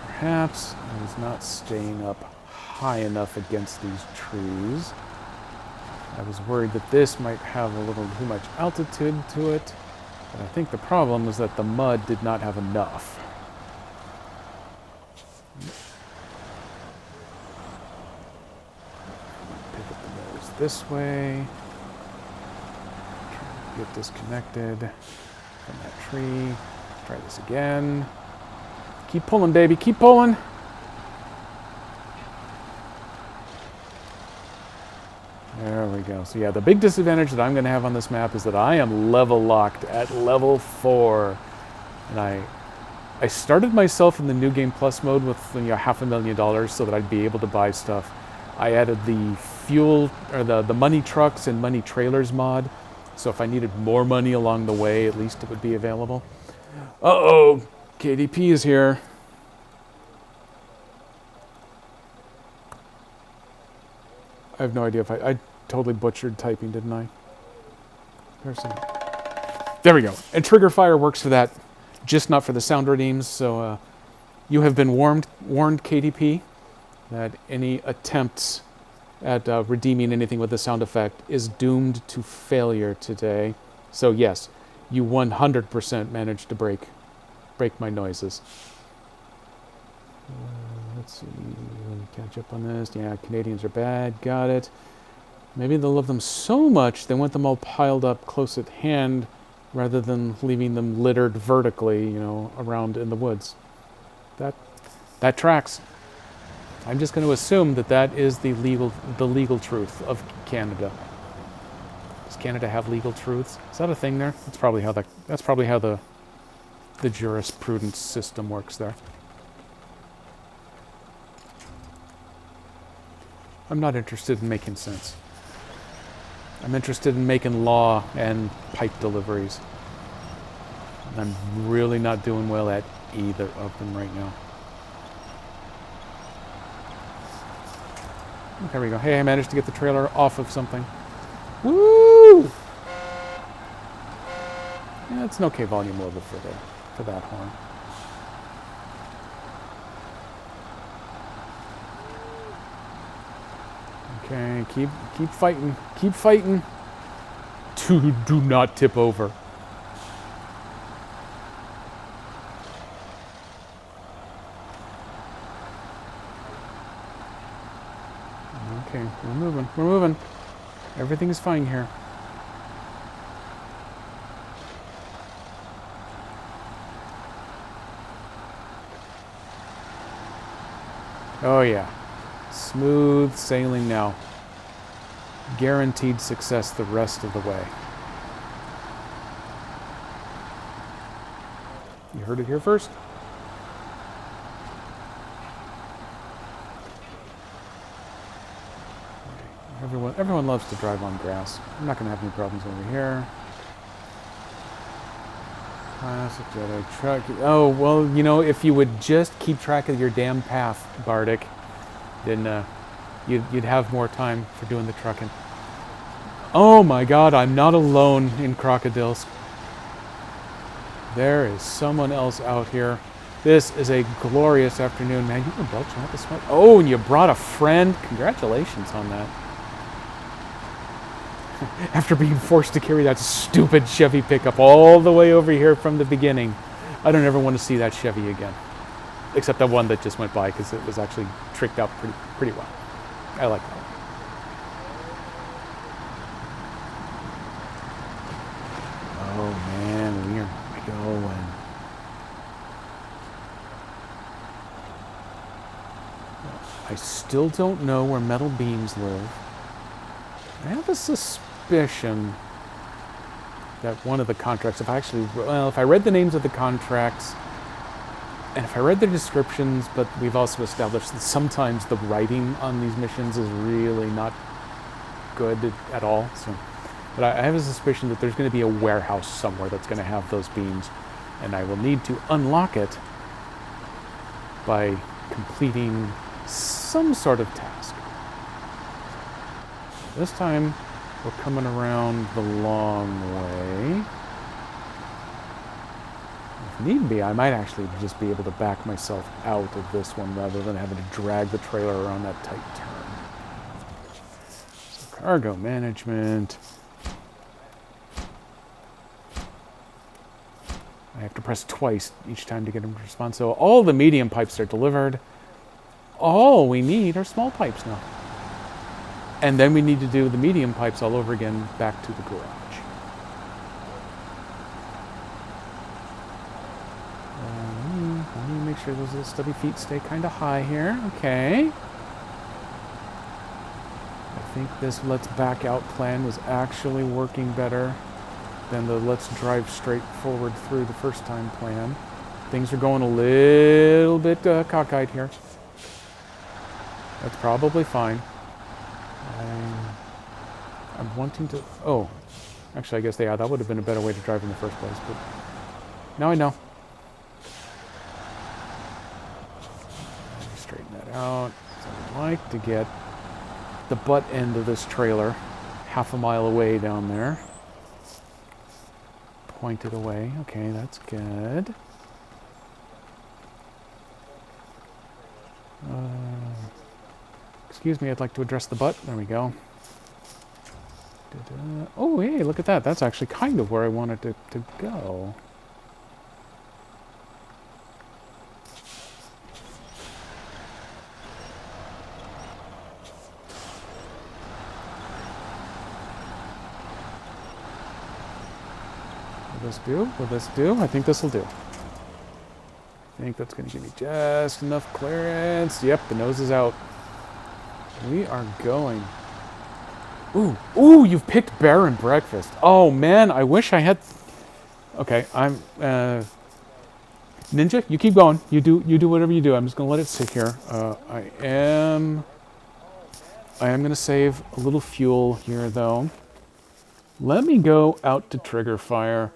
Perhaps I was not staying up high enough against these trees. I was worried that this might have a little too much altitude to it, but I think the problem was that the mud did not have enough. Pivot the nose this way. Try to get disconnected from that tree. Try this again. Keep pulling, baby, keep pulling. There we go. So yeah, the big disadvantage that I'm going to have on this map is that I am level locked at level 4. And I started myself in the New Game Plus mode with $500,000 so that I'd be able to buy stuff. I added the fuel, or the money trucks and money trailers mod. So if I needed more money along the way, at least it would be available. Uh-oh, KDP is here. I have no idea if I totally butchered typing, didn't I? There we go. And trigger fire works for that, just not for the sound redeems. So you have been warned, KDP, that any attempts at redeeming anything with the sound effect is doomed to failure today. So yes, you 100% managed to break my noises. Let's see, catch up on this. Yeah, Canadians are bad, got it. Maybe they love them so much they want them all piled up close at hand rather than leaving them littered vertically, around in the woods. That tracks. I'm just going to assume that is the legal truth of Canada. Does Canada have legal truths? Is that a thing there? That's probably how the jurisprudence system works there. I'm not interested in making sense. I'm interested in making law and pipe deliveries. And I'm really not doing well at either of them right now. There we go. Hey, I managed to get the trailer off of something. Woo! Yeah, it's an okay volume level for that horn. Okay, keep fighting. Keep fighting. Do not tip over. Okay, we're moving. We're moving. Everything is fine here. Oh yeah. Smooth sailing now. Guaranteed success the rest of the way. You heard it here first. Everyone loves to drive on grass. I'm not going to have any problems over here. Classic Jedi truck. Oh, well, if you would just keep track of your damn path, Bardic, then you'd have more time for doing the trucking. Oh my god, I'm not alone in Crocodilsk. There is someone else out here. This is a glorious afternoon. Man, you were belching out the smoke. Oh, and you brought a friend. Congratulations on that. After being forced to carry that stupid Chevy pickup all the way over here from the beginning. I don't ever want to see that Chevy again. Except that one that just went by, because it was actually tricked out pretty well. I like that one. Oh man, we are going. I still don't know where Metal Beams live. I have a suspicion that one of the contracts, if I read the names of the contracts, and if I read the descriptions, but we've also established that sometimes the writing on these missions is really not good at all. So, but I have a suspicion that there's going to be a warehouse somewhere that's going to have those beams, and I will need to unlock it by completing some sort of task. This time, we're coming around the long way. If need be, I might actually just be able to back myself out of this one rather than having to drag the trailer around that tight turn. So cargo management. I have to press twice each time to get him to respond. So all the medium pipes are delivered. All we need are small pipes now. And then we need to do the medium pipes all over again back to the garage. Let me make sure those little stubby feet stay kind of high here. Okay. I think this let's back out plan was actually working better than the let's drive straight forward through the first time plan. Things are going a little bit cockeyed here. That's probably fine. I'm wanting to... Oh, actually, I guess, yeah, that would have been a better way to drive in the first place, but now I know. Straighten that out. So I'd like to get the butt end of this trailer half a mile away down there. Pointed away. Okay, that's good. Excuse me, I'd like to address the butt. There we go. Oh, hey, look at that. That's actually kind of where I wanted to go. Will this do? Will this do? I think this will do. I think that's going to give me just enough clearance. Yep, the nose is out. We are going. Ooh, ooh, you've picked bear and breakfast. Oh, man, I wish I had... Okay, I'm... Ninja, you keep going. You do whatever you do. I'm just going to let it sit here. I am going to save a little fuel here, though. Let me go out to trigger fire.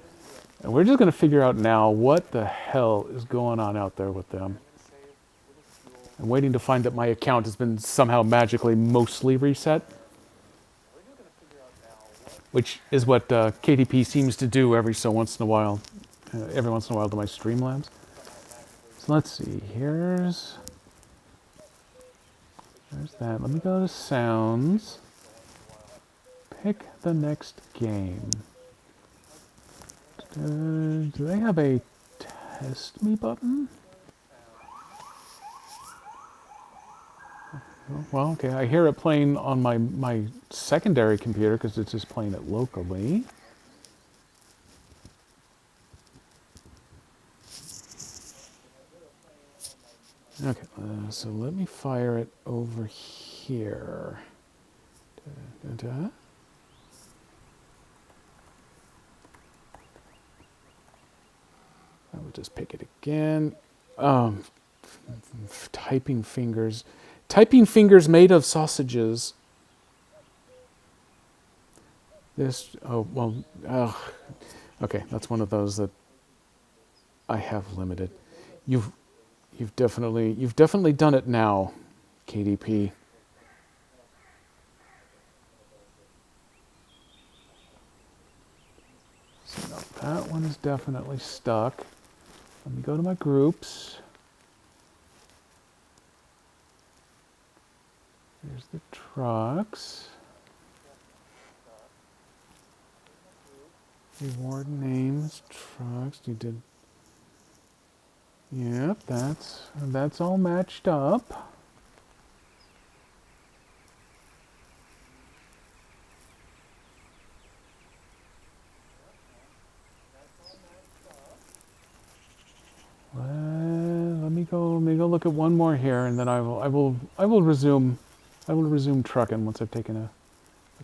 And we're just going to figure out now what the hell is going on out there with them. I'm waiting to find that my account has been somehow magically mostly reset. Which is what KDP seems to do every once in a while to my Streamlabs. So let's see, there's that. Let me go to sounds. Pick the next game. Do they have a test me button? Well, okay, I hear it playing on my secondary computer because it's just playing it locally. Okay, so let me fire it over here. I will just pick it again. Typing fingers. Typing fingers made of sausages. This, oh, well, okay, that's one of those that I have limited. You've definitely done it now, KDP. So no, that one is definitely stuck. Let me go to my groups. Here's the trucks. Reward names, trucks. You did. Yep, that's all matched up. Let me go look at one more here, and then I will resume trucking once I've taken a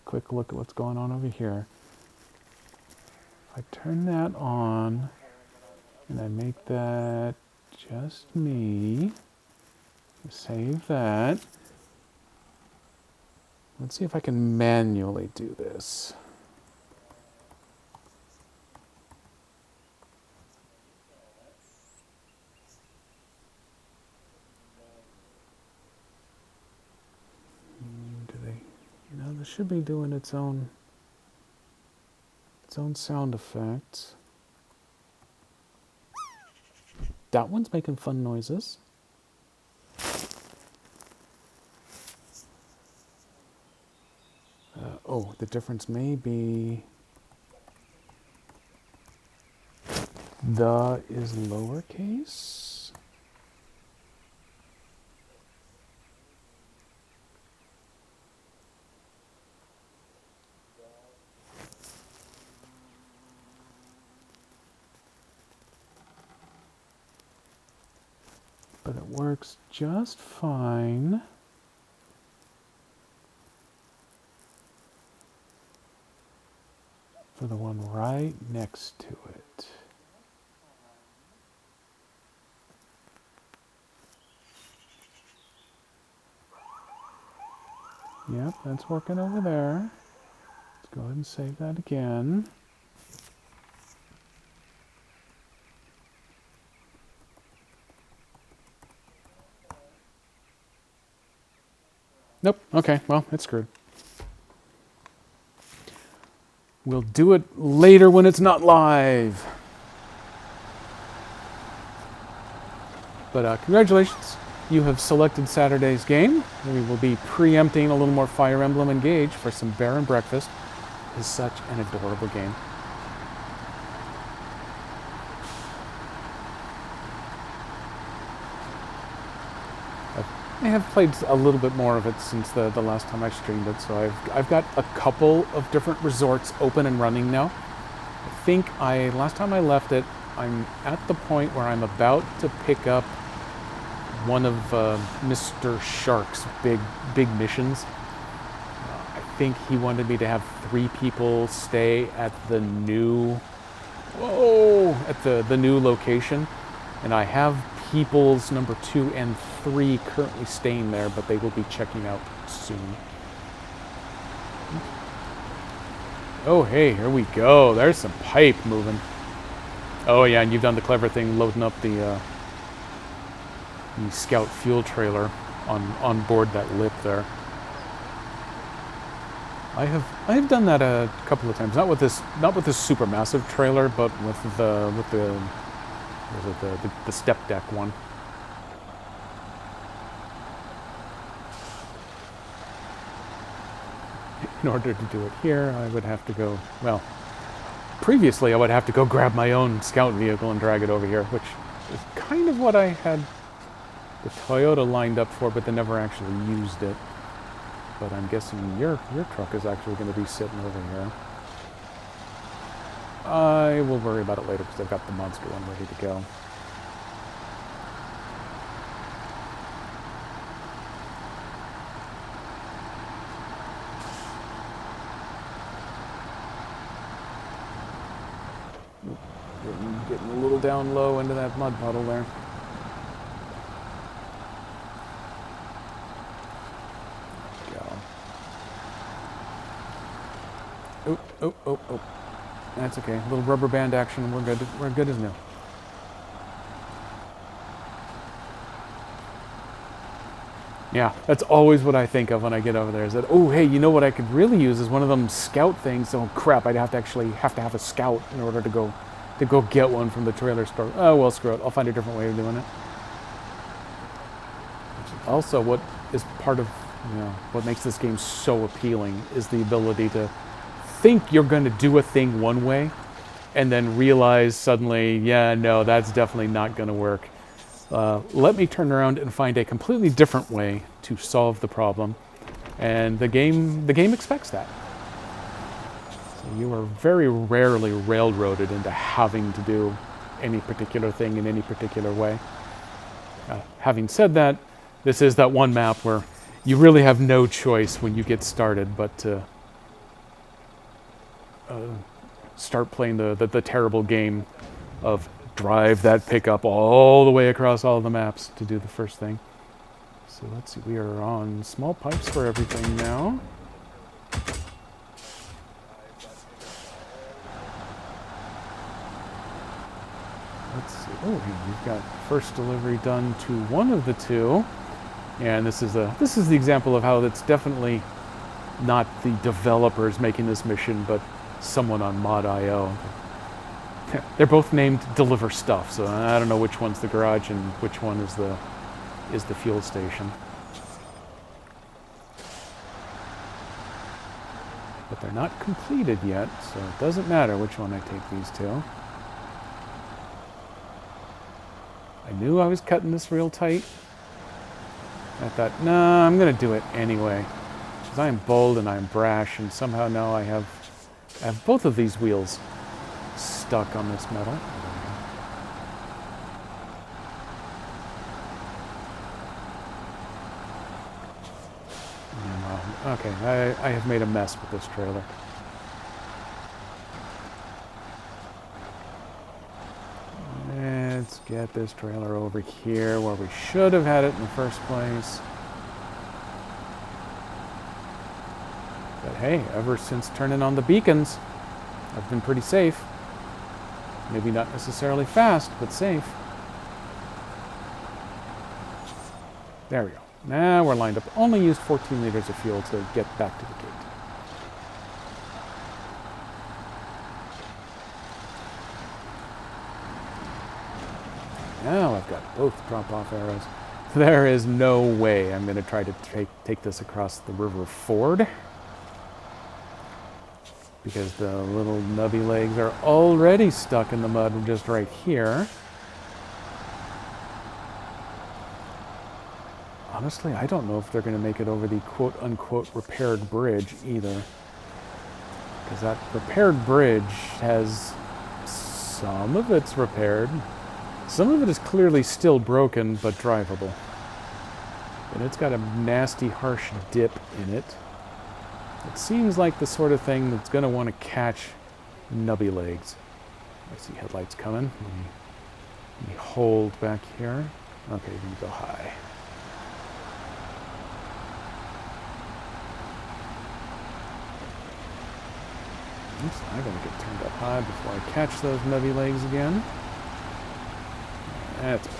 quick look at what's going on over here. If I turn that on and I make that just me, save that. Let's see if I can manually do this. it should be doing its own sound effects. That one's making fun noises. Oh, the difference may be the is lowercase. But it works just fine. For the one right next to it. Yep, that's working over there. Let's go ahead and save that again. Nope, okay, well, it's screwed. We'll do it later when it's not live. But congratulations, you have selected Saturday's game. We will be preempting a little more Fire Emblem Engage for some Bear and Breakfast. It is such an adorable game. I have played a little bit more of it since the last time I streamed it, so I've got a couple of different resorts open and running now. I think last time I left it, I'm at the point where I'm about to pick up one of Mr. Shark's big missions. I think he wanted me to have 3 people stay at the new the new location, and I have people's number 2 and 3 currently staying there, but they will be checking out soon. Oh, hey, here we go. There's some pipe moving. Oh yeah, and you've done the clever thing loading up the scout fuel trailer on board that lip there. I have done that a couple of times. Not with this super massive trailer, but with the step deck one. In order to do it here, I would have to go, well, previously I would have to go grab my own scout vehicle and drag it over here, which is kind of what I had the Toyota lined up for, but they never actually used it. But I'm guessing your truck is actually going to be sitting over here. I will worry about it later because I've got the monster one ready to go. Getting a little down low into that mud puddle there. Go. Oh. That's okay. A little rubber band action. We're good. We're good as new. Yeah, that's always what I think of when I get over there. Is that, oh, hey, you know what I could really use is one of them scout things. Oh crap! I'd have to have a scout in order to go get one from the trailer store. Oh well, screw it. I'll find a different way of doing it. Also, what is part of what makes this game so appealing is the ability to think you're going to do a thing one way, and then realize suddenly, yeah, no, that's definitely not going to work. Let me turn around and find a completely different way to solve the problem, and the game expects that. So you are very rarely railroaded into having to do any particular thing in any particular way. Having said that, this is that one map where you really have no choice when you get started but to start playing the terrible game of drive that pickup all the way across all the maps to do the first thing. So let's see, we are on small pipes for everything now. Let's see, oh, we've got first delivery done to one of the 2. And this is the example of how that's definitely not the developers making this mission, but someone on Mod.io. They're both named Deliver Stuff, so I don't know which one's the garage and which one is the fuel station. But they're not completed yet, so it doesn't matter which one I take these to. I knew I was cutting this real tight. I thought, nah, I'm going to do it anyway. Because I am bold and I'm brash, and somehow now I have both of these wheels stuck on this metal. Okay, I have made a mess with this trailer. Let's get this trailer over here where we should have had it in the first place. But hey, ever since turning on the beacons, I've been pretty safe. Maybe not necessarily fast, but safe. There we go. Now we're lined up. Only used 14 liters of fuel to get back to the gate. Now I've got both drop-off arrows. There is no way I'm going to try to take this across the river ford, because the little nubby legs are already stuck in the mud just right here. Honestly, I don't know if they're going to make it over the quote-unquote repaired bridge either. Because that repaired bridge has some of it's repaired. Some of it is clearly still broken, but drivable. And it's got a nasty, harsh dip in it. It seems like the sort of thing that's going to want to catch nubby legs. I see headlights coming. Let me hold back here. Okay, you can go high. Oops, I gotta get turned up high before I catch those nubby legs again. That's better.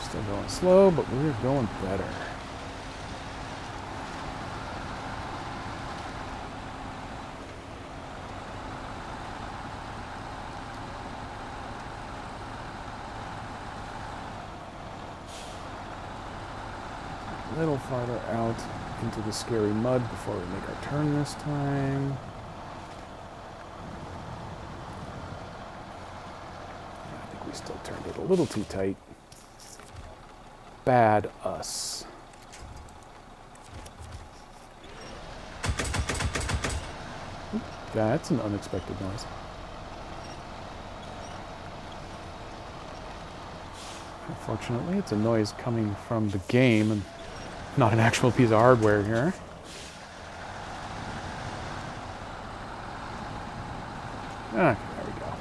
Still going slow, but we're going better. A little farther out into the scary mud before we make our turn this time. I think we still turned it a little too tight. Bad us. That's an unexpected noise. Unfortunately, it's a noise coming from the game and not an actual piece of hardware here. Okay, there we go.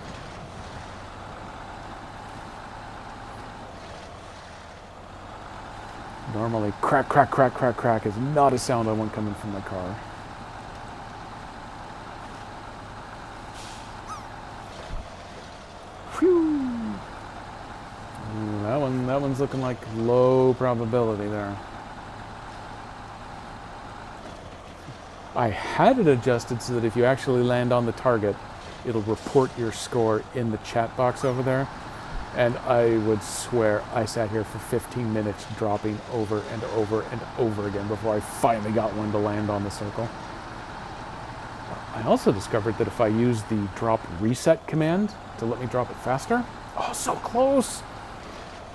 Normally, crack, crack, crack, crack, crack is not a sound I want coming from my car. Phew! That one's looking like low probability there. I had it adjusted so that if you actually land on the target, it'll report your score in the chat box over there. And I would swear I sat here for 15 minutes dropping over and over and over again before I finally got one to land on the circle. I also discovered that if I use the drop reset command to let me drop it faster, oh, so close,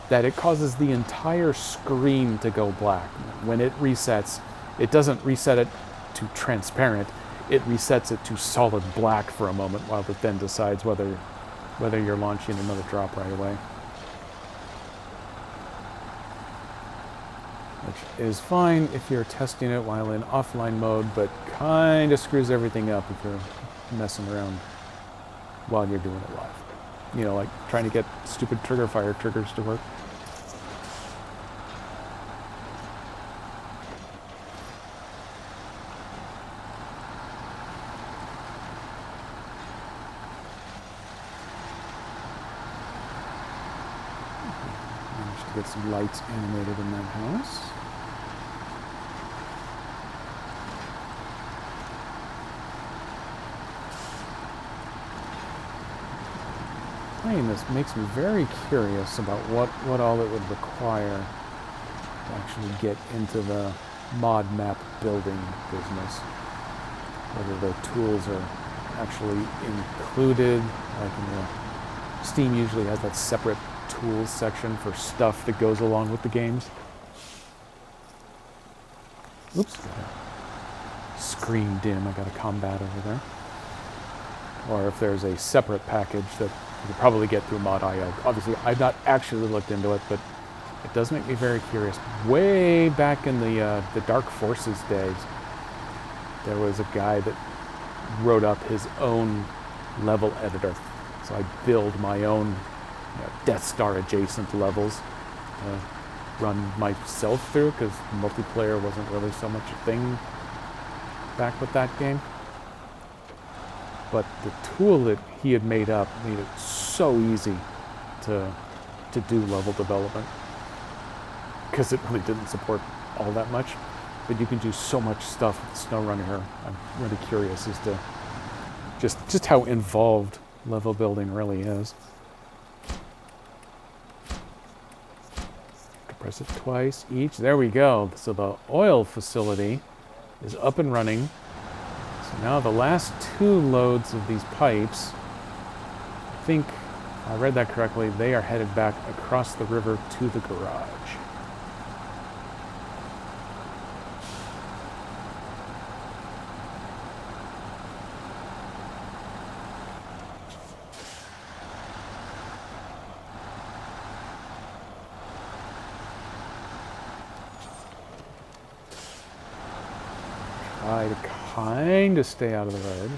that it causes the entire screen to go black. When it resets, it doesn't reset it to transparent, it resets it to solid black for a moment while it then decides whether you're launching another drop right away. Which is fine if you're testing it while in offline mode, but kind of screws everything up if you're messing around while you're doing it live. You know, like trying to get stupid trigger fire triggers to work. Get some lights animated in that house. playing this makes me very curious about what all it would require to actually get into the mod map building business. Whether the tools are actually included, like in the Steam usually has that separate tools section for stuff that goes along with the games. Oops. Screen dim, I got a combat over there. Or if there's a separate package that you could probably get through Mod.io. Obviously, I've not actually looked into it, but it does make me very curious. Way back in the Dark Forces days, there was a guy that wrote up his own level editor. So I build my own Death Star adjacent levels, run myself through, because multiplayer wasn't really so much a thing back with that game. But the tool that he had made up made it so easy to do level development, because it really didn't support all that much. But you can do so much stuff with SnowRunner. I'm really curious as to just how involved level building really is. Press it twice each. There we go. So the oil facility is up and running. So now the last 2 loads of these pipes, I think, if I read that correctly, they are headed back across the river to the garage. Try to kind of stay out of the roads.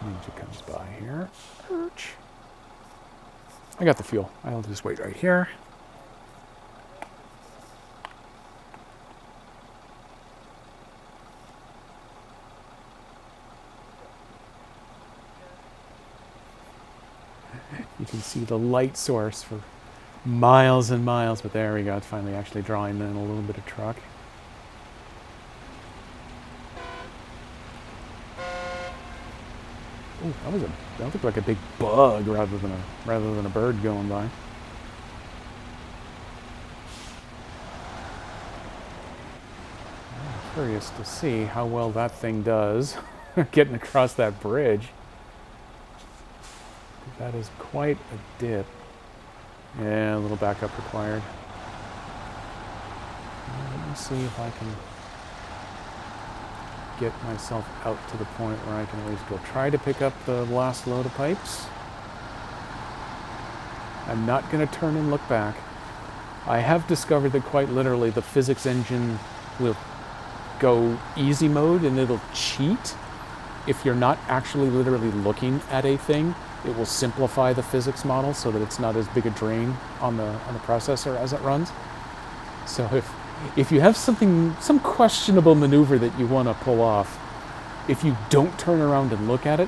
Ninja comes by here. Perch. I got the fuel. I'll just wait right here. You can see the light source for miles and miles, but there we go. It's finally actually drawing in a little bit of truck. Ooh, that looked like a big bug rather than a bird going by. I'm curious to see how well that thing does getting across that bridge. That is quite a dip. Yeah, a little backup required. Let me see if I can get myself out to the point where I can at least go try to pick up the last load of pipes. I'm not going to turn and look back. I have discovered that quite literally the physics engine will go easy mode and it'll cheat. If you're not actually literally looking at a thing, it will simplify the physics model so that it's not as big a drain on the processor as it runs. So if you have some questionable maneuver that you want to pull off, if you don't turn around and look at it,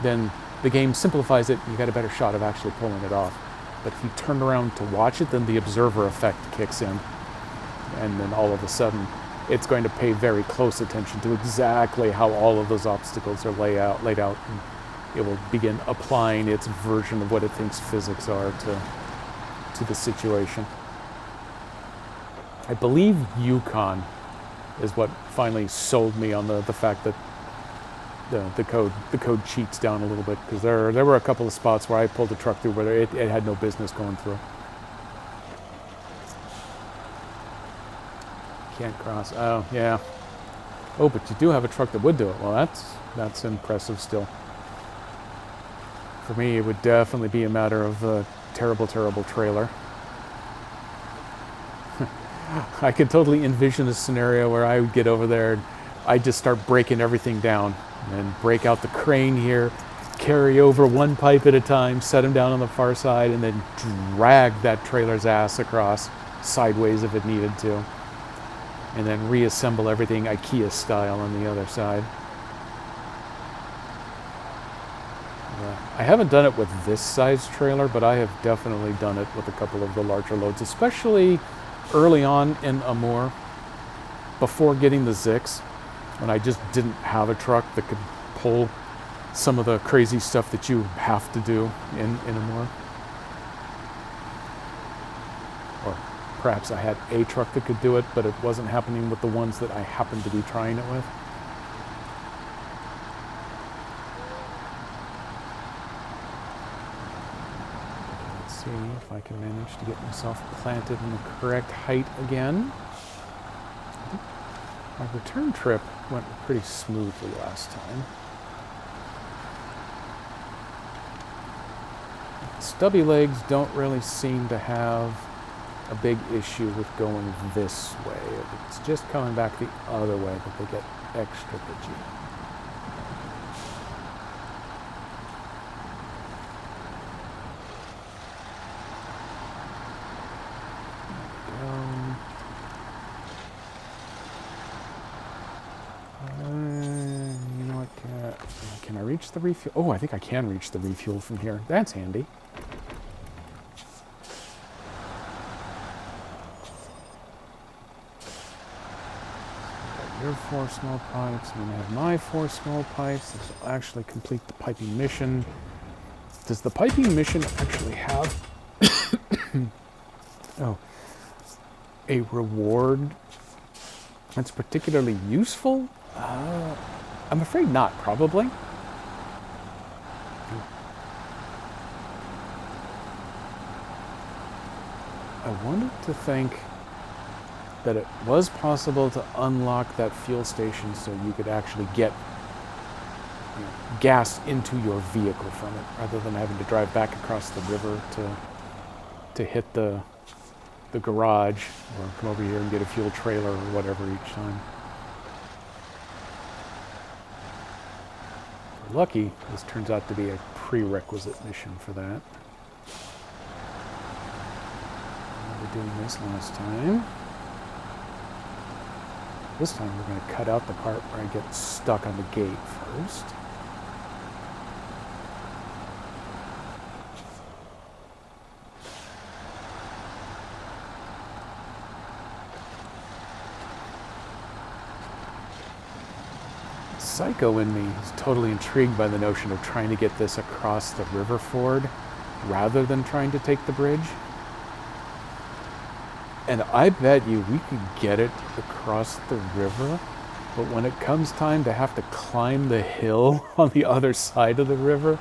then the game simplifies it. You got a better shot of actually pulling it off. But if you turn around to watch it, then the observer effect kicks in, and then all of a sudden, it's going to pay very close attention to exactly how all of those obstacles are laid out, and it will begin applying its version of what it thinks physics are to the situation. I believe Yukon is what finally sold me on the fact that the code cheats down a little bit, because there were a couple of spots where I pulled the truck through where it had no business going through. Can't cross. Oh yeah. Oh, but you do have a truck that would do it. Well, that's impressive still. For me, it would definitely be a matter of a terrible, terrible trailer. I could totally envision a scenario where I would get over there and I'd just start breaking everything down and break out the crane here, carry over one pipe at a time, set him down on the far side, and then drag that trailer's ass across sideways if it needed to, and then reassemble everything IKEA style on the other side. I haven't done it with this size trailer, but I have definitely done it with a couple of the larger loads, especially early on in Amur, before getting the Zix, when I just didn't have a truck that could pull some of the crazy stuff that you have to do in a more. Or perhaps I had a truck that could do it, but it wasn't happening with the ones that I happened to be trying it with. Let's see if I can manage to get myself planted in the correct height again. My return trip went pretty smoothly last time. Stubby legs don't really seem to have a big issue with going this way. It's just coming back the other way that they get extra bitchy. You know what? Can I reach the refuel? Oh, I think I can reach the refuel from here. That's handy. Your 4 small pipes. I'm going to have my 4 small pipes. This will actually complete the piping mission. Does the piping mission actually have a reward that's particularly useful? I'm afraid not, probably. I wanted to think that it was possible to unlock that fuel station so you could actually get gas into your vehicle from it, rather than having to drive back across the river to hit the garage, or come over here and get a fuel trailer or whatever each time. If we're lucky, this turns out to be a prerequisite mission for that. We were doing this last time. This time we're going to cut out the part where I get stuck on the gate first. Psycho in me is totally intrigued by the notion of trying to get this across the river ford rather than trying to take the bridge. And I bet you we could get it across the river, but when it comes time to have to climb the hill on the other side of the river,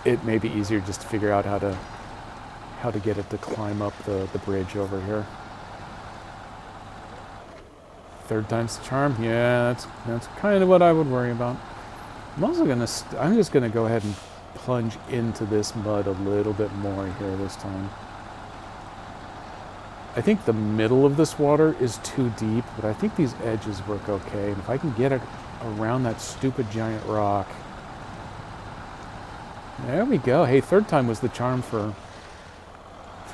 it may be easier just to figure out how to get it to climb up the bridge over here. 3rd time's the charm. Yeah, that's kind of what I would worry about. I'm just gonna go ahead and plunge into this mud a little bit more here this time. I think the middle of this water is too deep, but I think these edges work okay. And if I can get it around that stupid giant rock. There we go. Hey, 3rd time was the charm for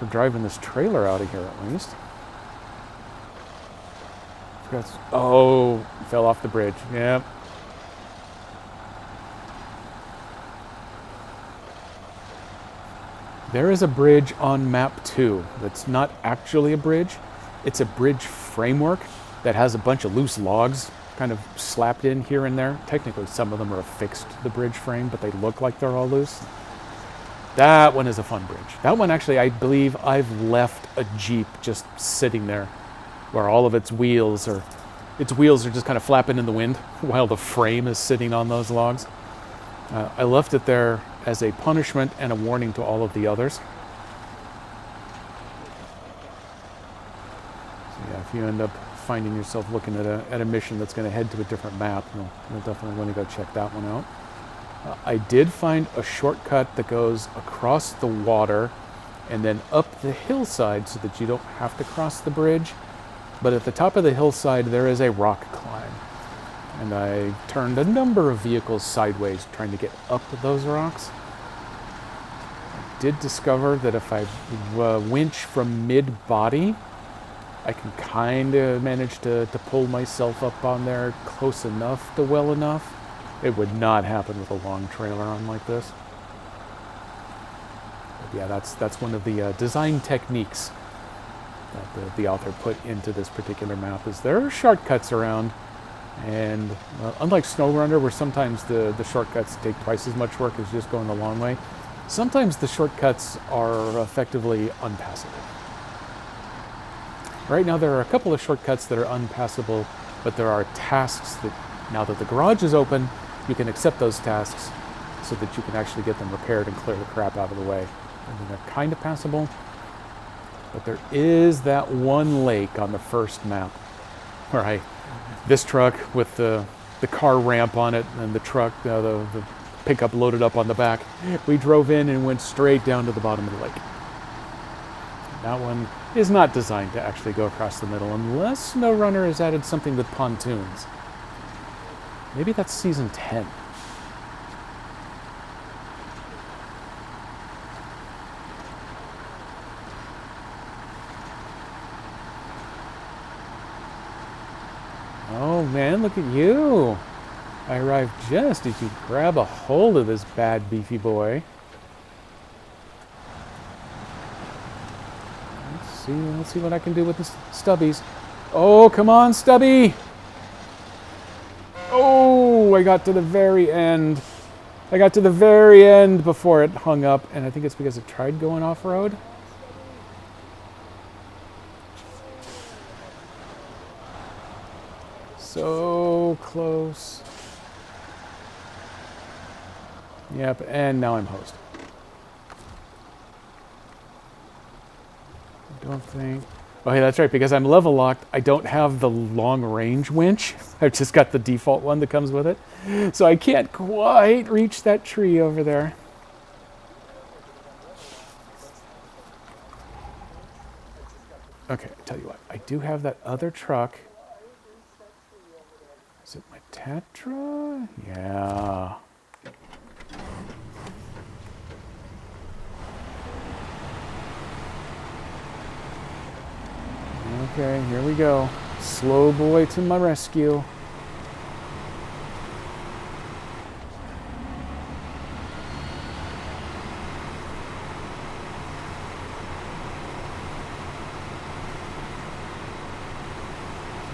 driving this trailer out of here at least. Oh, fell off the bridge. Yep. There is a bridge on map 2 that's not actually a bridge. It's a bridge framework that has a bunch of loose logs kind of slapped in here and there. Technically, some of them are affixed to the bridge frame, but they look like they're all loose. That one is a fun bridge. That one, actually, I believe I've left a Jeep just sitting there where all of its wheels are just kind of flapping in the wind while the frame is sitting on those logs. I left it there as a punishment and a warning to all of the others. So yeah, if you end up finding yourself looking at a mission that's going to head to a different map, you'll definitely want to go check that one out. I did find a shortcut that goes across the water and then up the hillside so that you don't have to cross the bridge. But at the top of the hillside, there is a rock climb. And I turned a number of vehicles sideways trying to get up those rocks. I did discover that if I winch from mid-body, I can kind of manage to pull myself up on there close enough to well enough. It would not happen with a long trailer on like this. But yeah, that's one of the design techniques that the author put into this particular map, is there are shortcuts around And unlike SnowRunner, where sometimes the shortcuts take twice as much work as just going the long way, sometimes the shortcuts are effectively unpassable. Right now there are a couple of shortcuts that are unpassable, but there are tasks that, now that the garage is open, you can accept those tasks so that you can actually get them repaired and clear the crap out of the way. I mean, they're kind of passable, but there is that one lake on the first map where this truck with the car ramp on it and the truck, the pickup loaded up on the back, we drove in and went straight down to the bottom of the lake. That one is not designed to actually go across the middle unless SnowRunner has added something with pontoons. Maybe that's season 10. Oh man, look at you. I arrived just as you grab a hold of this bad beefy boy. Let's see what I can do with the stubbies. Oh, come on, Stubby! Oh, I got to the very end. I got to the very end before it hung up, and I think it's because it tried going off-road. So close. Yep, and now I'm host. I don't think... Oh, hey, that's right, because I'm level locked, I don't have the long range winch. I've just got the default one that comes with it. So I can't quite reach that tree over there. Okay, I tell you what, I do have that other truck. Is it my Tatra? Yeah. Okay, here we go. Slow boy to my rescue.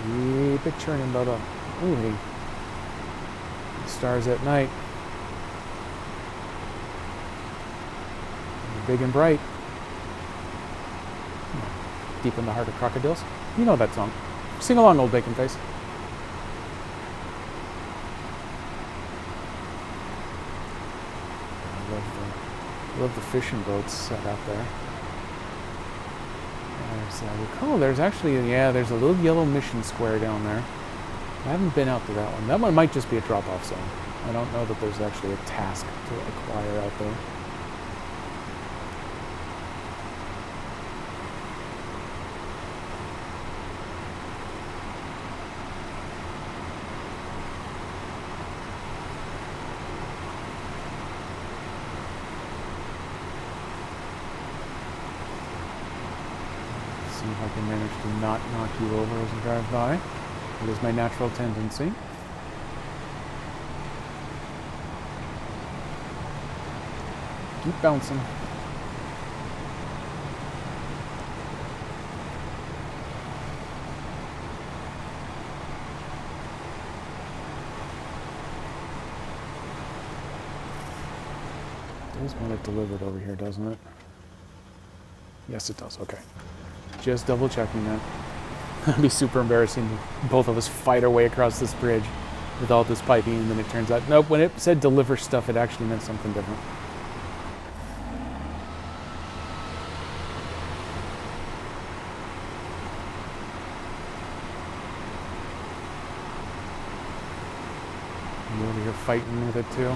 Keep it churning, Bubba. Ooh, hey. Stars at night. Big and bright. Deep in the heart of crocodiles. You know that song. Sing along, old bacon face. I love the fishing boats set out there. There's actually, there's a little yellow mission square down there. I haven't been out to that one. That one might just be a drop-off zone. I don't know that there's actually a task to acquire out there. See if I can manage to not knock you over as I drive by. It is my natural tendency. Keep bouncing. It does want it delivered over here, doesn't it? Yes, it does. Okay. Just double checking that. It'd be super embarrassing to both of us fight our way across this bridge with all this piping, and then it turns out, nope, when it said deliver stuff, it actually meant something different. You over here fighting with it too?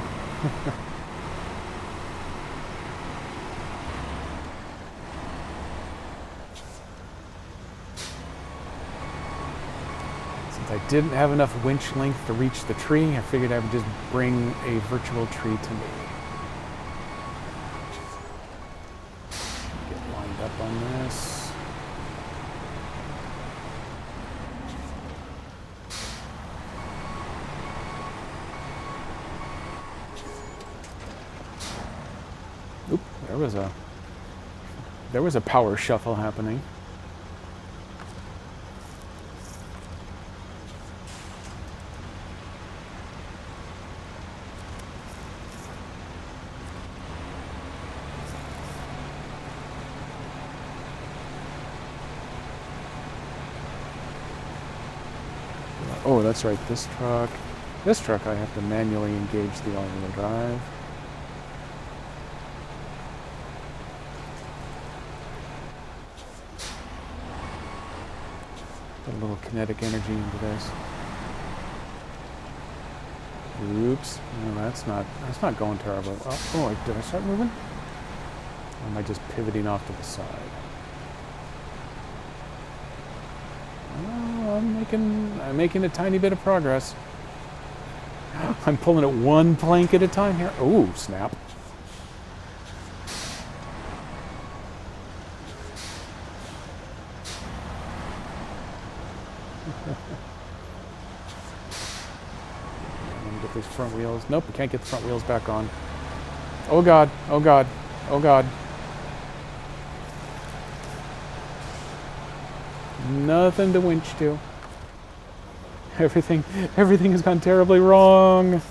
I didn't have enough winch length to reach the tree. I figured I would just bring a virtual tree to me. Get lined up on this. Oop, there was a power shuffle happening. Oh, that's right. This truck. This truck, I have to manually engage the all-wheel drive. Put a little kinetic energy into this. Oops. No, that's not going terribly well. Oh, did I start moving? Or am I just pivoting off to the side? Oh, I'm making a tiny bit of progress. I'm pulling it one plank at a time here. Oh, snap. Let me get these front wheels. Nope, we can't get the front wheels back on. Oh god, oh god, oh god. Nothing to winch to. Everything has gone terribly wrong.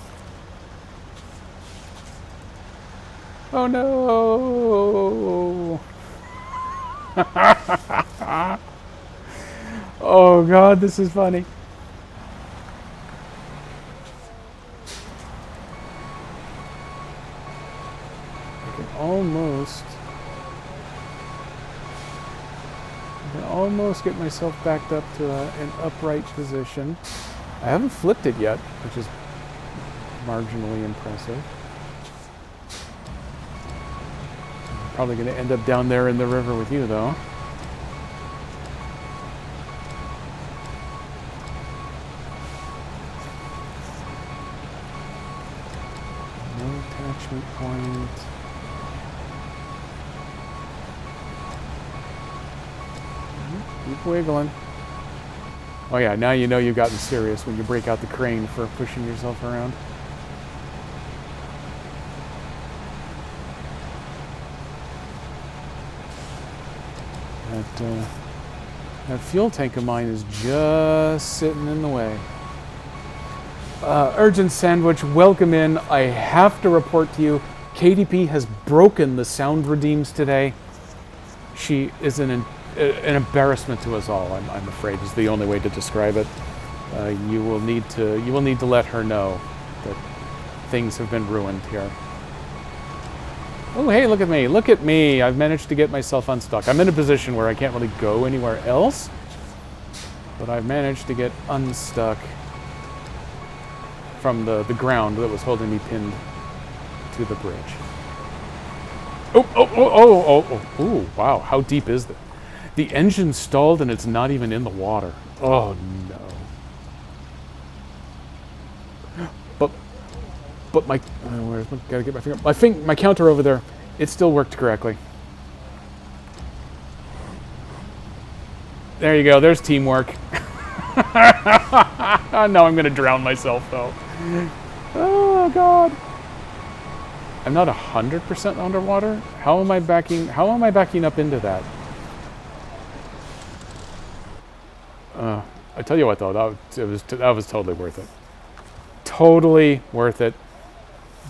Oh no. Oh god, this is funny. I can almost get myself backed up to an upright position. I haven't flipped it yet, which is marginally impressive. I'm probably going to end up down there in the river with you, though. No attachment point. Keep wiggling. Oh yeah, now you know you've gotten serious when you break out the crane for pushing yourself around. That fuel tank of mine is just sitting in the way. Urgent Sandwich, welcome in. I have to report to you, KDP has broken the sound redeems today. She is an embarrassment to us all. I'm afraid is the only way to describe it. You will need to let her know that things have been ruined here. Oh, hey, look at me. Look at me. I've managed to get myself unstuck. I'm in a position where I can't really go anywhere else, but I've managed to get unstuck from the ground that was holding me pinned to the bridge. Oh, wow. How deep is that? The engine stalled and it's not even in the water. Oh, no. But my, gotta get my finger. My counter over there, it still worked correctly. There you go. There's teamwork. Now I'm gonna drown myself though. Oh God. I'm not 100% underwater. How am I backing up into that? I tell you what though, that was totally worth it. Totally worth it.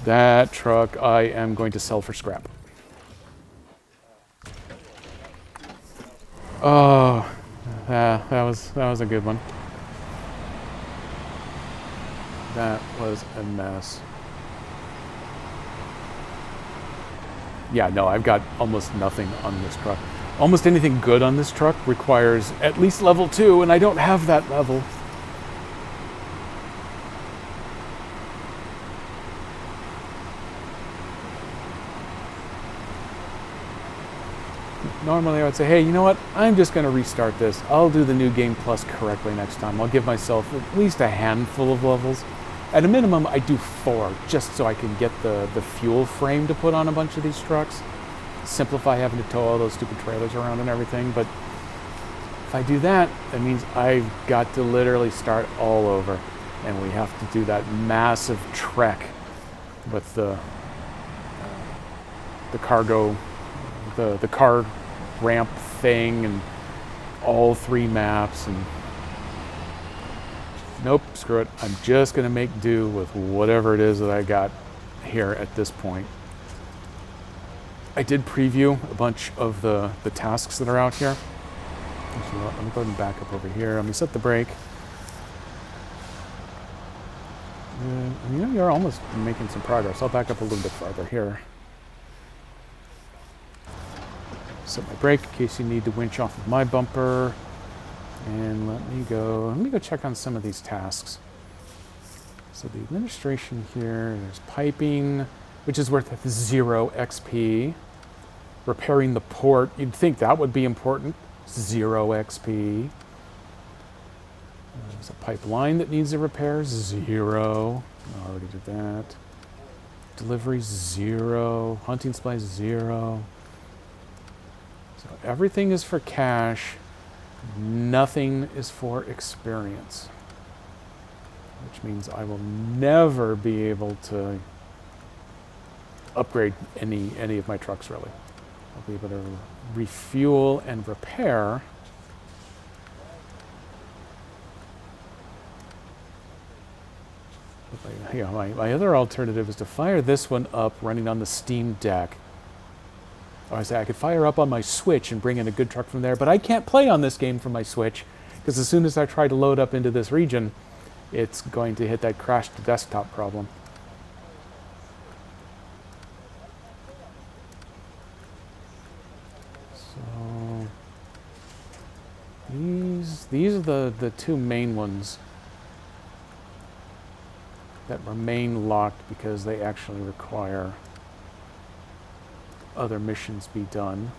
That truck I am going to sell for scrap. Oh, that was a good one. That was a mess. Yeah, no, I've got almost nothing on this truck. Almost anything good on this truck requires at least level 2, and I don't have that level. Normally I would say, hey, you know what? I'm just going to restart this. I'll do the New Game Plus correctly next time. I'll give myself at least a handful of levels. At a minimum, I do 4, just so I can get the fuel frame to put on a bunch of these trucks. Simplify having to tow all those stupid trailers around and everything. But if I do that, that means I've got to literally start all over. And we have to do that massive trek with the cargo, the car ramp thing, and all 3 maps. And nope, screw it. I'm just going to make do with whatever it is that I got here at this point. I did preview a bunch of the tasks that are out here. So let me go ahead and back up over here. Let me set the brake. You know, you're almost making some progress. I'll back up a little bit farther here. Set my brake in case you need to winch off of my bumper. And let me go check on some of these tasks. So the administration here, there's piping, which is worth 0 XP. Repairing the port, you'd think that would be important. 0 XP. There's a pipeline that needs a repair, 0. I already did that. Delivery, 0. Hunting supplies, 0. So everything is for cash. Nothing is for experience. Which means I will never be able to upgrade any of my trucks, really. I'll be able to refuel and repair. Yeah, my other alternative is to fire this one up running on the Steam Deck. Or I say I could fire up on my Switch and bring in a good truck from there, but I can't play on this game from my Switch because as soon as I try to load up into this region, it's going to hit that crash to desktop problem. So these are the two main ones that remain locked because they actually require other missions be done.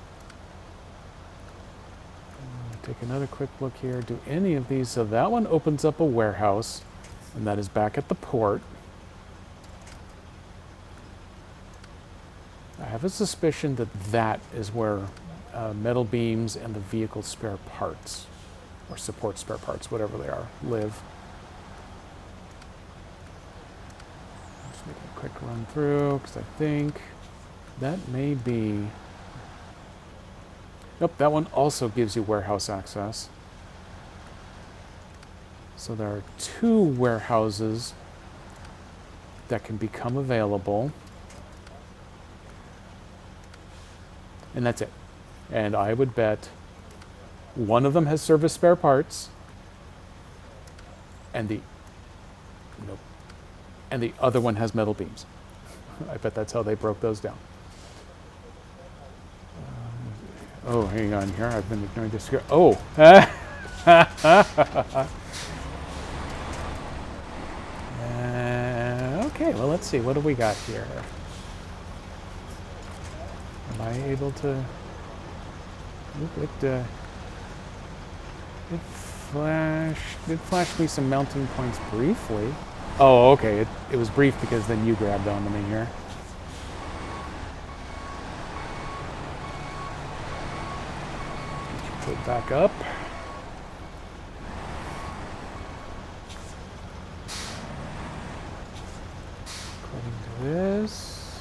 Take another quick look here. Do any of these? So that one opens up a warehouse, and that is back at the port. I have a suspicion that that is where metal beams and the vehicle spare parts, or support spare parts, whatever they are, live. Just make a quick run through, because I think that may be... Nope, that one also gives you warehouse access. So there are 2 warehouses that can become available. And that's it. And I would bet one of them has service spare parts, and the other one has metal beams. I bet that's how they broke those down. Oh, hang on here. I've been ignoring this here. Oh! Okay, well, let's see. What do we got here? Am I able to... It flashed me some mounting points briefly. Oh, okay. It was brief because then you grabbed onto me here. Put back up. According to this,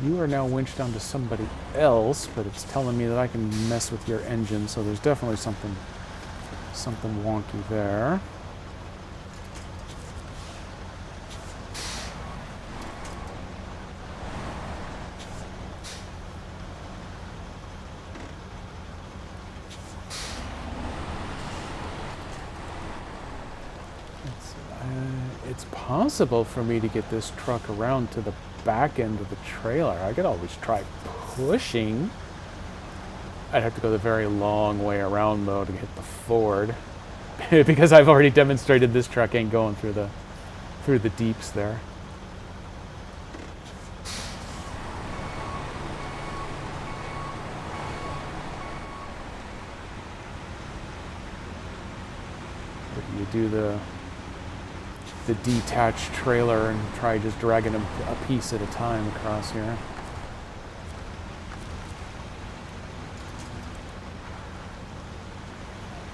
you are now winched onto somebody else, but it's telling me that I can mess with your engine, so there's definitely something wonky there. It's possible for me to get this truck around to the back end of the trailer. I could always try pushing. I'd have to go the very long way around though to hit the Ford because I've already demonstrated this truck ain't going through the deeps there. Or do you do the detached trailer and try just dragging them a piece at a time across here?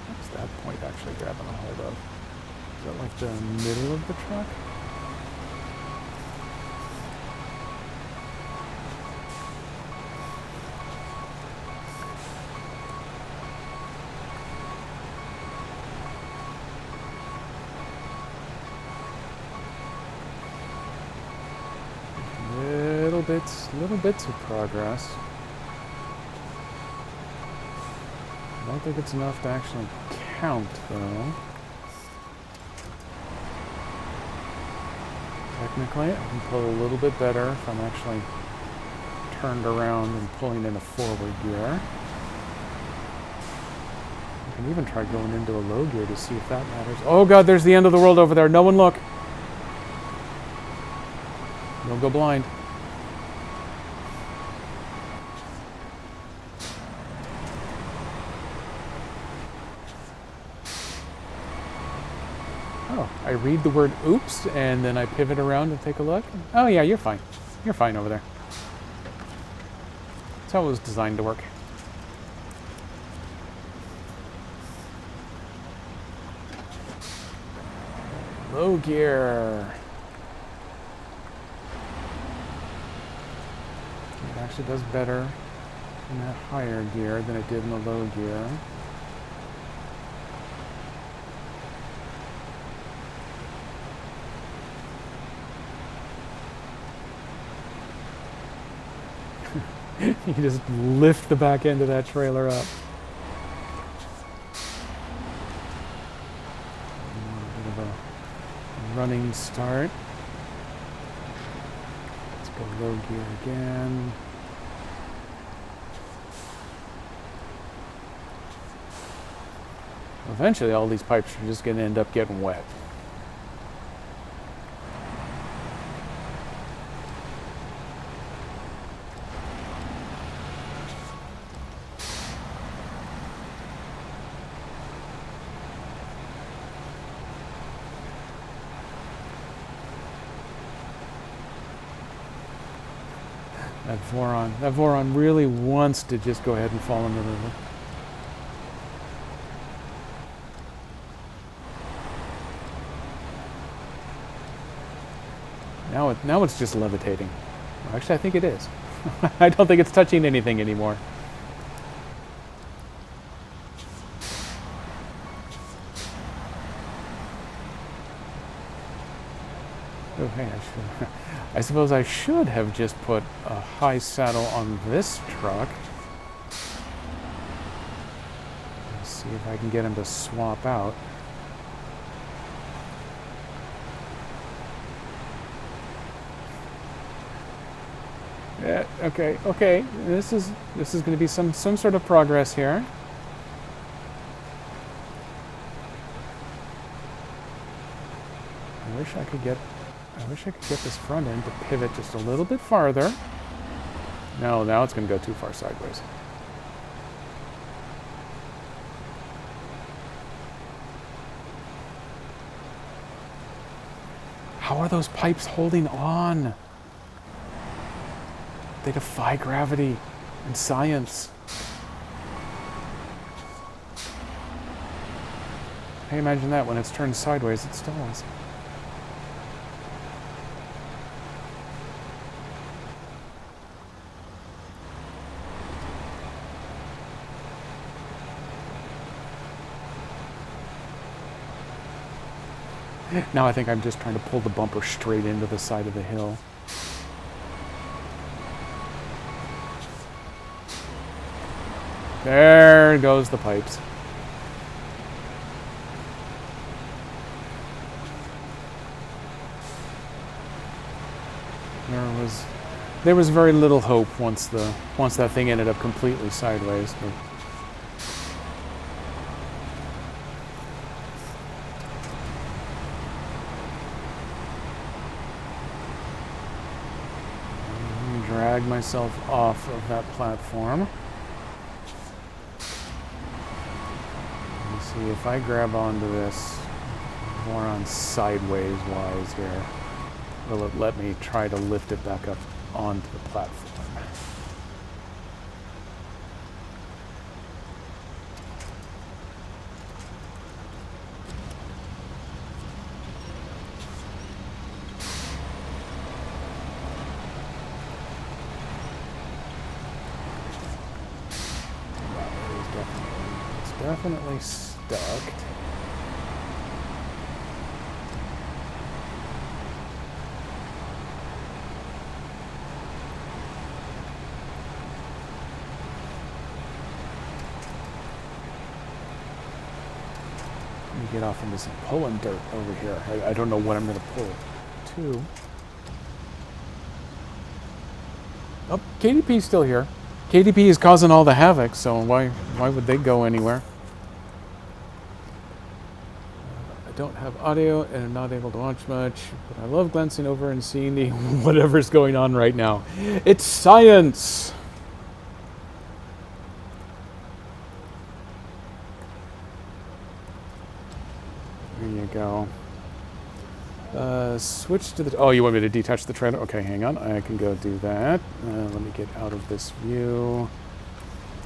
What's that point actually grabbing a hold of? Is that like the middle of the truck? Little bits of progress. I don't think it's enough to actually count, though. Technically, I can pull a little bit better if I'm actually turned around and pulling in a forward gear. I can even try going into a low gear to see if that matters. Oh god, there's the end of the world over there. No one look. Don't go blind. Oh, I read the word oops and then I pivot around and take a look. Oh yeah, you're fine. You're fine over there. That's how it was designed to work. Low gear. It actually does better in that higher gear than it did in the low gear. You just lift the back end of that trailer up. A bit of a running start. Let's go low gear again. Eventually all these pipes are just going to end up getting wet. That Voron really wants to just go ahead and fall in the river. Now it's just levitating. Actually, I think it is. I don't think it's touching anything anymore. Oh, hey, I suppose I should have just put a high saddle on this truck. Let's see if I can get him to swap out. Yeah, okay. This is going to be some sort of progress here. I wish I could get this front end to pivot just a little bit farther. No, now it's going to go too far sideways. How are those pipes holding on? They defy gravity and science. Hey, imagine that when it's turned sideways, it stalls. Now I think I'm just trying to pull the bumper straight into the side of the hill. There goes the pipes. There was very little hope once that thing ended up completely sideways, but drag myself off of that platform. Let me see if I grab onto this more on sideways wise here. Will it let me try to lift it back up onto the platform? It's definitely stuck. Get off into some pulling dirt over here. I don't know what I'm going to pull to. Oh, KDP's still here. KDP is causing all the havoc, so why would they go anywhere? I don't have audio and I'm not able to watch much, but I love glancing over and seeing the whatever's going on right now. It's science! There you go. Switch to the... Oh, you want me to detach the trailer? Okay, hang on. I can go do that. Let me get out of this view.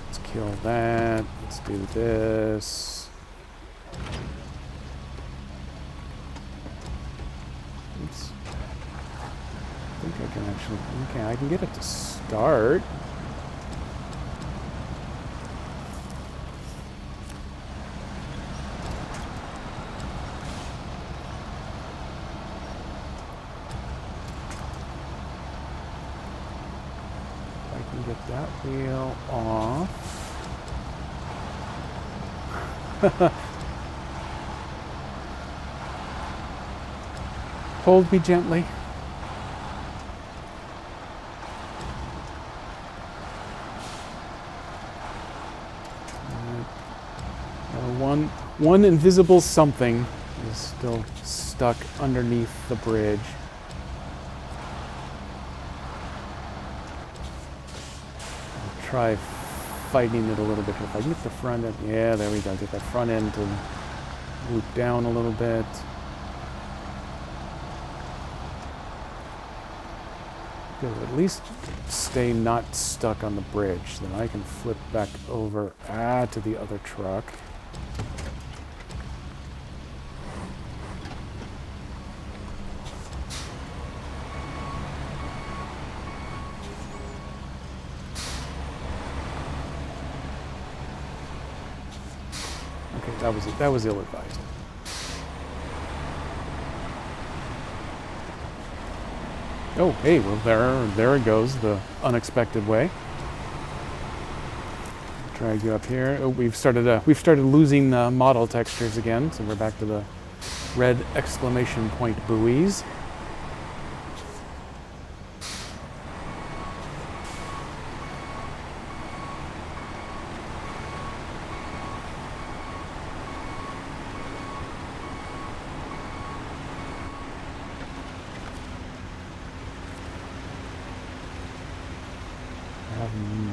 Let's kill that. Let's do this. Oops. I think I can actually... Okay, I can get it to start. Get that wheel off. Hold me gently. One invisible something is still stuck underneath the bridge. Try fighting it a little bit. If I get the front end, yeah, there we go. Get that front end to loop down a little bit. Good. At least stay not stuck on the bridge. Then I can flip back over to the other truck. That was ill-advised. Oh, hey, well there it goes, the unexpected way. Drag you up here. Oh, we've started losing model textures again, so we're back to the red exclamation point buoys.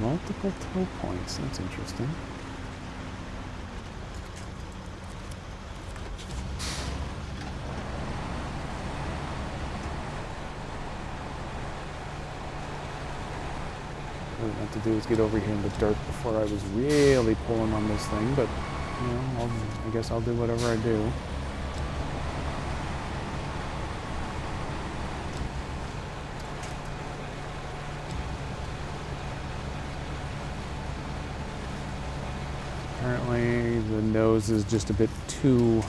Multiple tow points. That's interesting. What I have to do is get over here in the dirt before I was really pulling on this thing, but you know, I guess I'll do whatever I do. Apparently the nose is just a bit too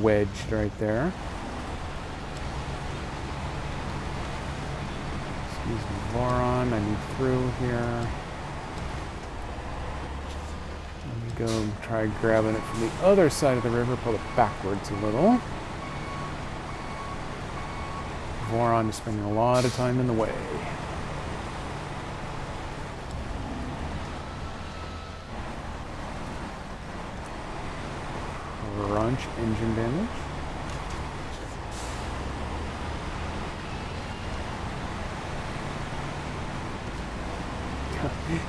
wedged right there. Excuse me, Voron, I need through here. Let me go try grabbing it from the other side of the river, pull it backwards a little. Voron is spending a lot of time in the way. Crunch engine damage.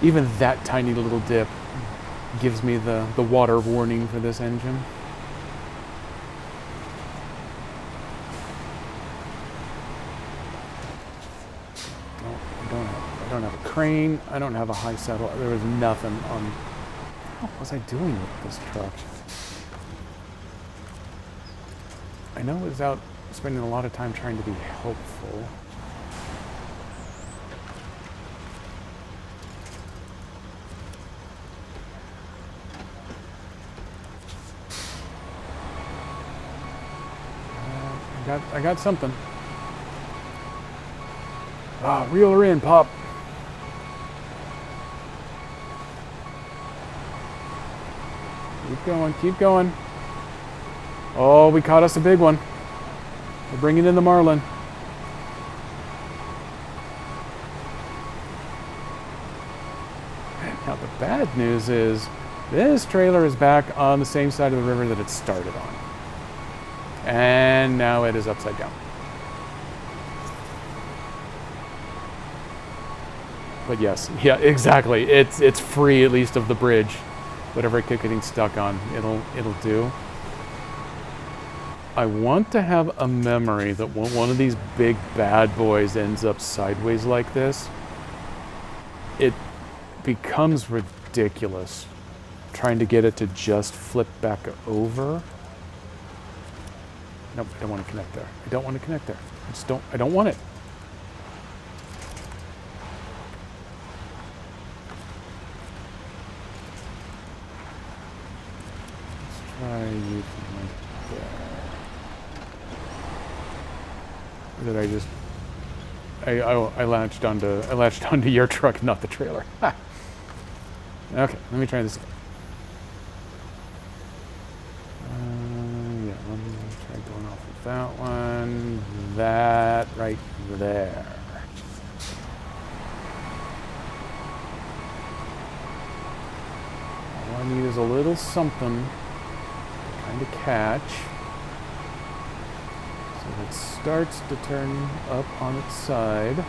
Even that tiny little dip gives me the water warning for this engine. I don't have a crane. I don't have a high saddle. There was nothing on. What was I doing with this truck? I know it was out spending a lot of time trying to be helpful. I got something. Reel her in, Pop. Keep going, keep going. Oh, we caught us a big one. We're bringing in the marlin. Now the bad news is this trailer is back on the same side of the river that it started on. And now it is upside down. But yes, yeah, exactly. It's free, at least of the bridge. Whatever it kept getting stuck on, it'll do. I want to have a memory that when one of these big bad boys ends up sideways like this, it becomes ridiculous trying to get it to just flip back over. Nope, I don't want to connect there. I don't want to connect there. I don't want it. Let's try you from right there. Or did I just... I latched onto your truck, not the trailer. Ha. Okay, let me try this again. Yeah, let me try going off of that one. That right there. All I need is a little something to kind of catch. So it starts to turn up on its side.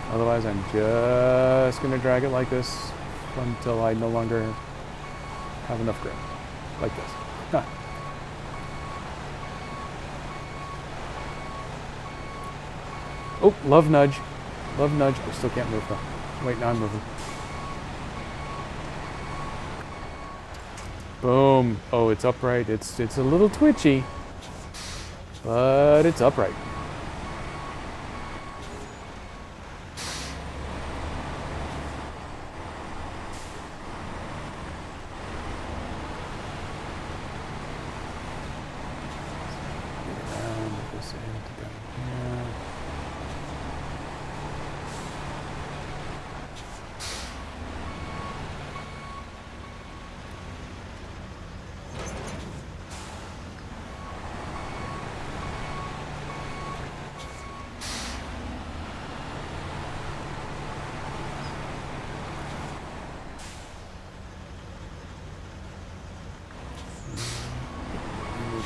Otherwise, I'm just going to drag it like this until I no longer have enough grip. Like this. Huh. Oh, love nudge. Love nudge. I still can't move though. Wait, now I'm moving. Boom. Oh, it's upright. It's a little twitchy, but it's upright.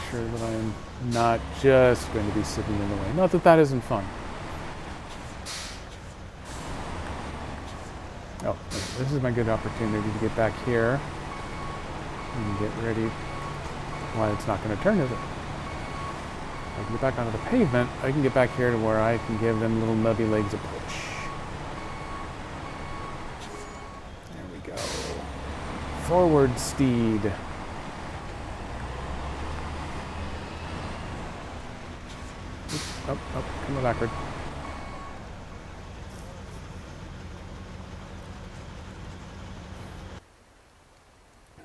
Sure that I am not just going to be sitting in the way. Not that that isn't fun. Oh, this is my good opportunity to get back here and get ready. Well, it's not going to turn, is it? If I can get back onto the pavement, I can get back here to where I can give them little nubby legs a push. There we go. Forward, steed. Up, coming backward.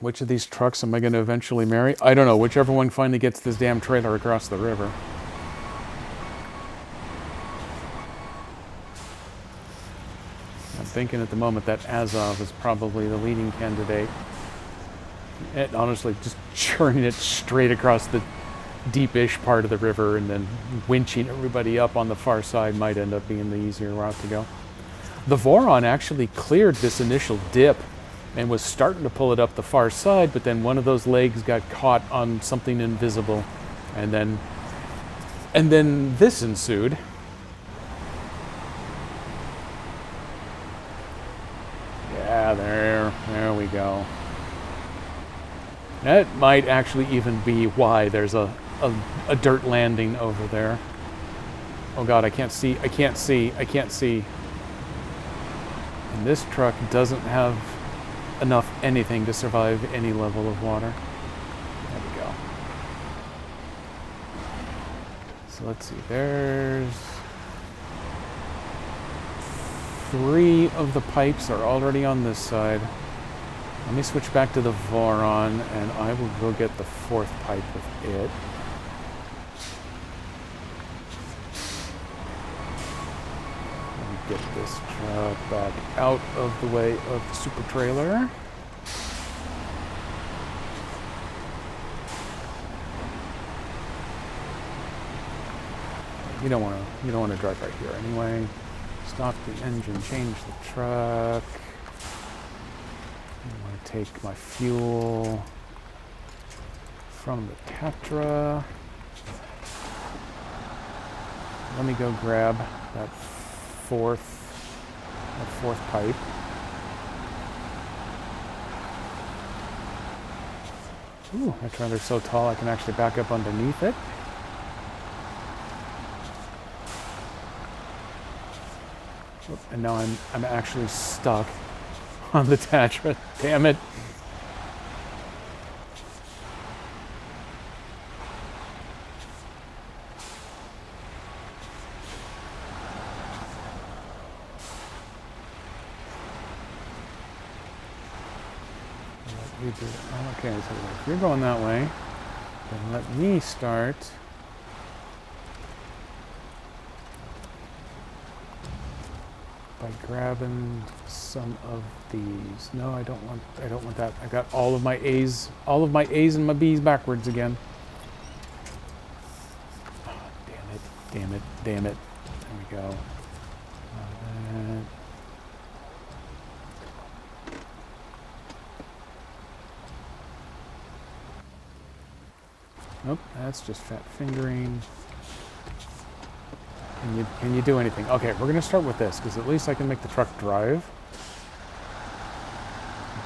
Which of these trucks am I going to eventually marry? I don't know. Whichever one finally gets this damn trailer across the river. I'm thinking at the moment that Azov is probably the leading candidate. And honestly, just churning it straight across the deepish part of the river and then winching everybody up on the far side might end up being the easier route to go. The Voron actually cleared this initial dip and was starting to pull it up the far side, but then one of those legs got caught on something invisible, and then this ensued. Yeah, there we go. That might actually even be why there's a dirt landing over there. Oh God, I can't see. And this truck doesn't have enough anything to survive any level of water. There we go. So let's see, there's 3 of the pipes are already on this side. Let me switch back to the Voron, and I will go get the 4th pipe with it. Get this truck back out of the way of the super trailer. You don't want to drive right here anyway. Stop the engine, change the truck. I want to take my fuel from the Patra. Let me go grab that fourth pipe. Ooh, that trailer's so tall I can actually back up underneath it. Oop, and now I'm actually stuck on the Tatra. Damn it. Okay, so if you're going that way, then let me start by grabbing some of these. No, I don't want that. I got all of my A's and my B's backwards again. Oh, damn it. There we go. Nope, that's just fat fingering. Can you do anything? Okay, we're gonna start with this, because at least I can make the truck drive.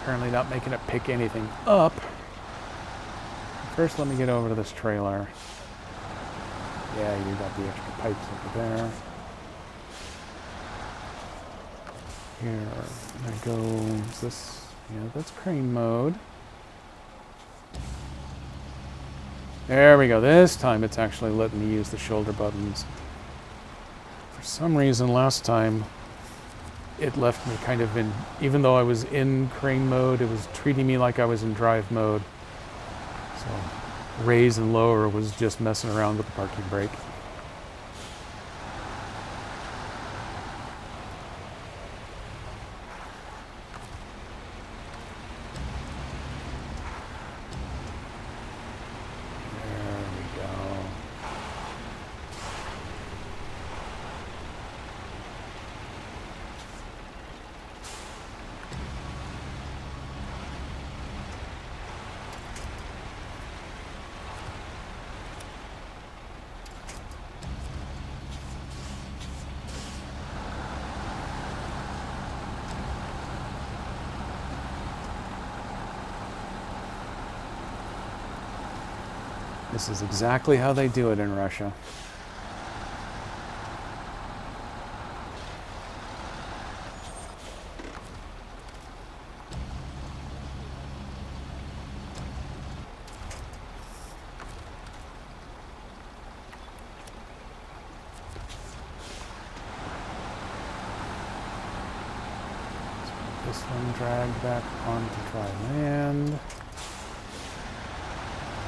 Apparently not making it pick anything up. First, let me get over to this trailer. Yeah, you got the extra pipes over there. Here, there goes this. Yeah, that's crane mode. There we go. This time it's actually letting me use the shoulder buttons. For some reason last time it left me kind of in, even though I was in crane mode, it was treating me like I was in drive mode. So raise and lower was just messing around with the parking brake. This is exactly how they do it in Russia. This one dragged back onto dry land.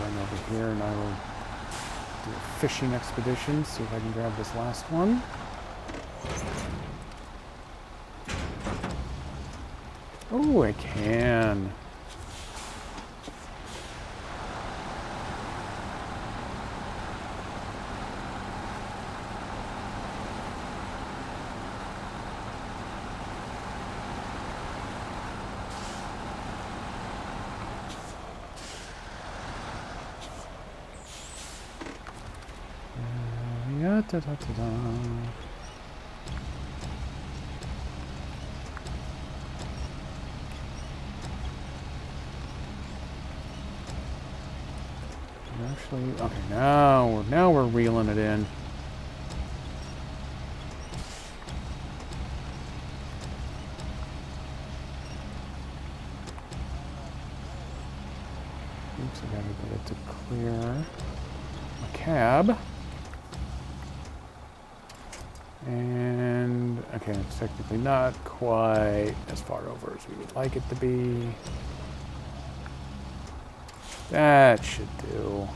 Run over here and I will do a fishing expedition, see if I can grab this last one. Oh, I can. Da, da, da, da. Actually, okay, now we're reeling it in. Oops, I gotta get it to clear a cab. And, okay, it's technically not quite as far over as we would like it to be. That should do.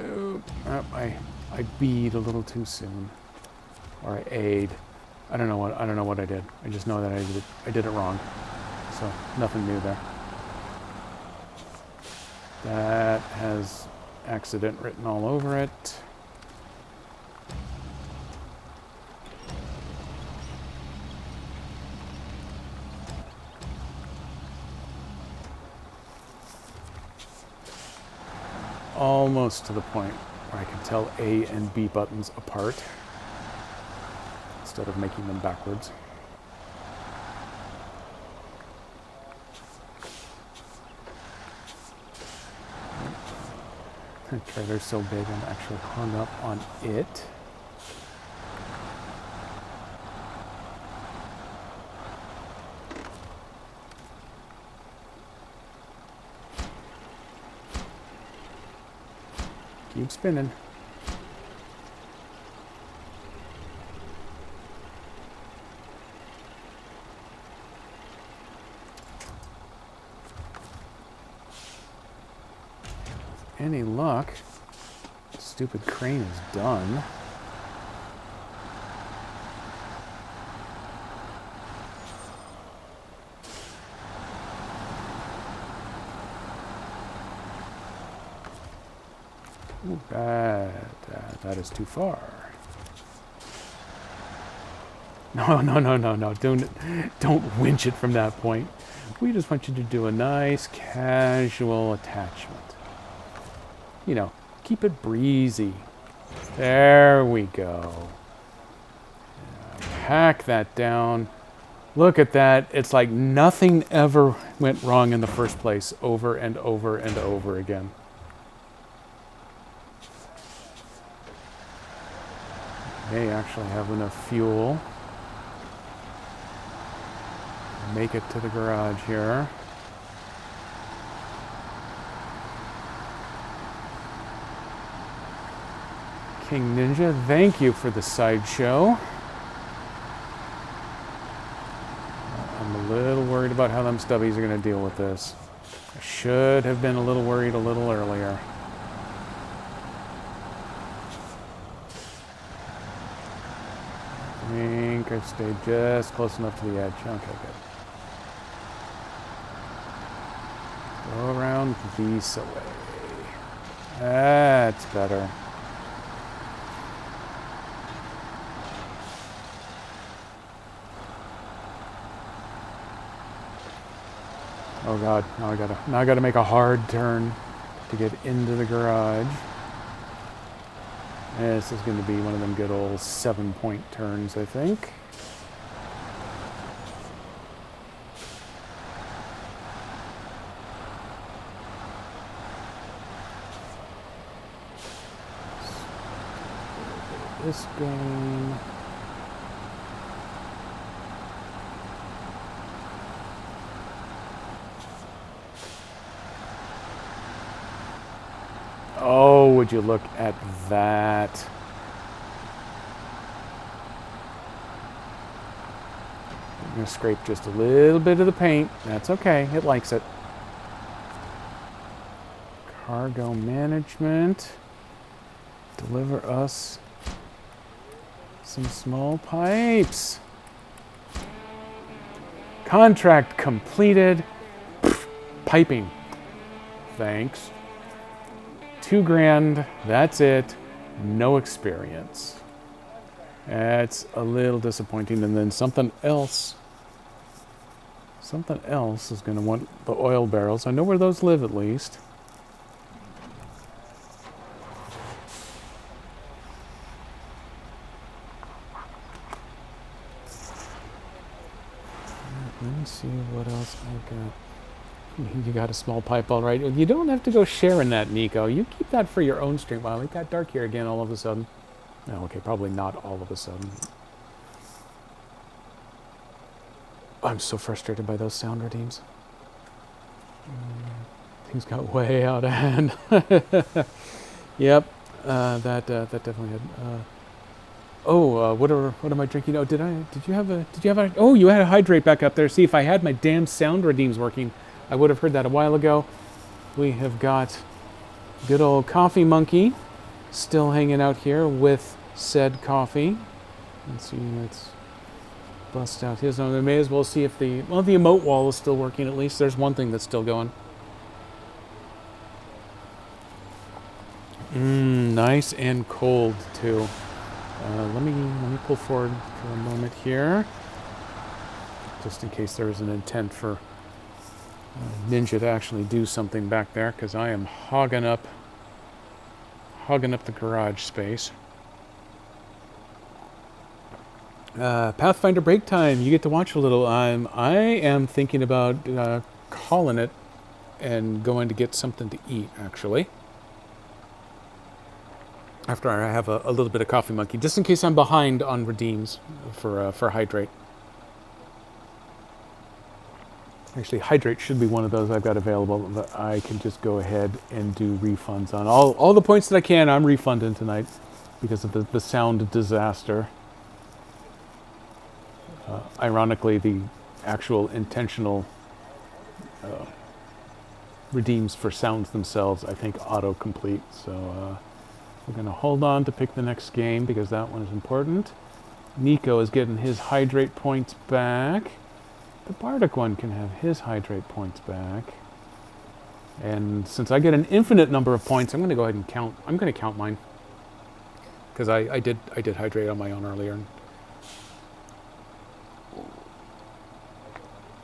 Oh, I I beat a little too soon. Or I A'd. I don't know what I did. I just know that I did it wrong. So nothing new there. That has accident written all over it. Almost to the point where I can tell A and B buttons apart instead of making them backwards. The trailer's so big I'm actually hung up on it. Keep spinning. Any luck, stupid crane is done. Ooh, that is too far. No, don't winch it from that point. We just want you to do a nice casual attachment. You know, keep it breezy. There we go. Pack that down. Look at that. It's like nothing ever went wrong in the first place, over and over and over again. May actually have enough fuel. Make it to the garage here. King Ninja, thank you for the sideshow. I'm a little worried about how them stubbies are going to deal with this. I should have been a little worried a little earlier. I think I've stayed just close enough to the edge. Okay, good. Go around this way. That's better. Oh God, now I gotta make a hard turn to get into the garage. And this is gonna be one of them good old 7-point turns, I think. This game. Oh, would you look at that? I'm going to scrape just a little bit of the paint. That's okay. It likes it. Cargo management. Deliver us some small pipes. Contract completed. Piping. Thanks. $2,000, that's it. No experience. That's a little disappointing. And then something else is going to want the oil barrels. I know where those live at least. Let me see what else I got. You got a small pipe, all right. You don't have to go sharing that, Nico. You keep that for your own stream. Wow, it got dark here again all of a sudden. No, okay, probably not all of a sudden. I'm so frustrated by those sound redeems. Things got way out of hand. Yep, that definitely had. What am I drinking? Oh, did you have a? Oh, you had a hydrate back up there. See, if I had my damn sound redeems working, I would have heard that a while ago. We have got good old Coffee Monkey still hanging out here with said coffee. Let's see, let's bust out his own. We may as well see if the emote wall is still working. At least there's one thing that's still going. Nice and cold too. Let me pull forward for a moment here, just in case there is an intent for Ninja to actually do something back there, because I am hogging up the garage space. Pathfinder break time. You get to watch a little. I am thinking about calling it and going to get something to eat, actually. After I have a little bit of Coffee Monkey, just in case I'm behind on redeems for Hydrate. Actually, Hydrate should be one of those I've got available that I can just go ahead and do refunds on. All the points that I can, I'm refunding tonight because of the sound disaster. Ironically, the actual intentional redeems for sounds themselves, I think, auto-complete. So we're going to hold on to pick the next game because that one is important. Nico is getting his Hydrate points back. The Bardic one can have his Hydrate points back. And since I get an infinite number of points, I'm going to go ahead and count. I'm going to count mine because I did Hydrate on my own earlier.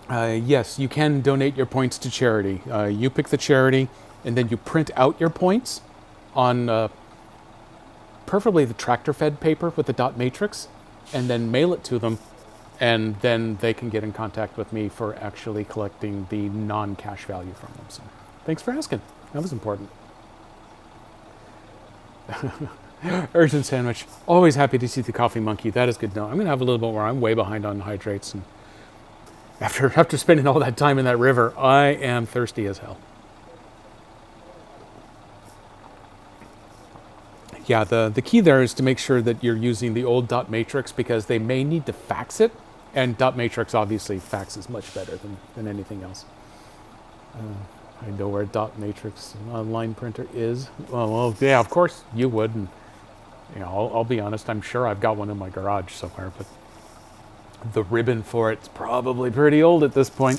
Yes, you can donate your points to charity. You pick the charity, and then you print out your points on preferably the tractor-fed paper with the dot matrix, and then mail it to them, and then they can get in contact with me for actually collecting the non-cash value from them. So, thanks for asking. That was important. Urgent Sandwich. Always happy to see the Coffee Monkey. That is good to know. I'm going to have a little bit more. I'm way behind on hydrates, and after spending all that time in that river, I am thirsty as hell. Yeah, the key there is to make sure that you're using the old dot matrix because they may need to fax it, and dot matrix obviously faxes much better than anything else. I know where dot matrix line printer is. Well, yeah, of course you would, and you know, I'll be honest. I'm sure I've got one in my garage somewhere, but the ribbon for it's probably pretty old at this point.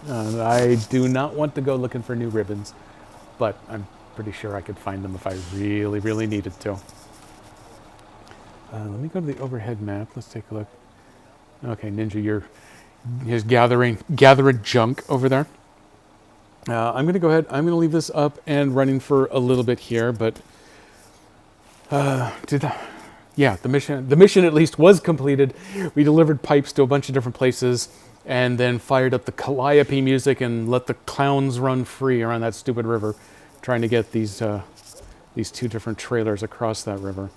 I do not want to go looking for new ribbons, but I'm pretty sure I could find them if I really, really needed to. Let me go to the overhead map. Let's take a look. Okay, Ninja, you're just gathering junk over there. I'm going to go ahead. I'm going to leave this up and running for a little bit here, but yeah, the mission at least was completed. We delivered pipes to a bunch of different places, and then fired up the Calliope music and let the clowns run free around that stupid river, trying to get these two different trailers across that river.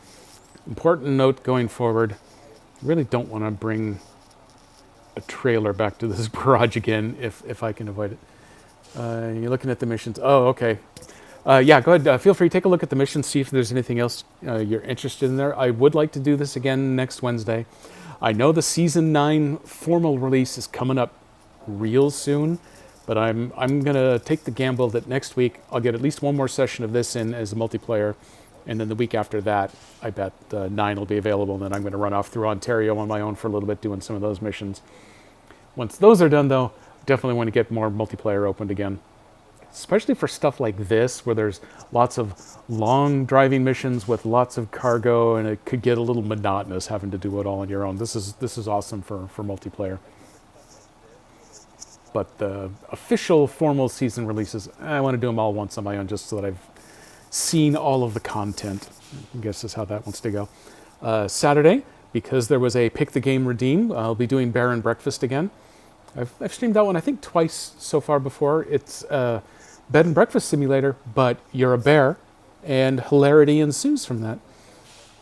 Important note going forward: I really don't want to bring a trailer back to this garage again if I can avoid it. You're looking at the missions. Oh, okay. Yeah, go ahead. Feel free to take a look at the missions, see if there's anything else you're interested in there. I would like to do this again next Wednesday. I know the Season 9 formal release is coming up real soon, but I'm going to take the gamble that next week I'll get at least one more session of this in as a multiplayer, and then the week after that, I bet 9 will be available, and then I'm going to run off through Ontario on my own for a little bit doing some of those missions. Once those are done, though, definitely want to get more multiplayer opened again. Especially for stuff like this, where there's lots of long driving missions with lots of cargo, and it could get a little monotonous having to do it all on your own. This is awesome for multiplayer. But the official formal season releases, I want to do them all once on my own, just so that I've seen all of the content. I guess is how that wants to go. Saturday, because there was a Pick the Game Redeem, I'll be doing Bear and Breakfast again. I've streamed that one, I think, twice so far before. It's bed and breakfast simulator, but you're a bear, and hilarity ensues from that.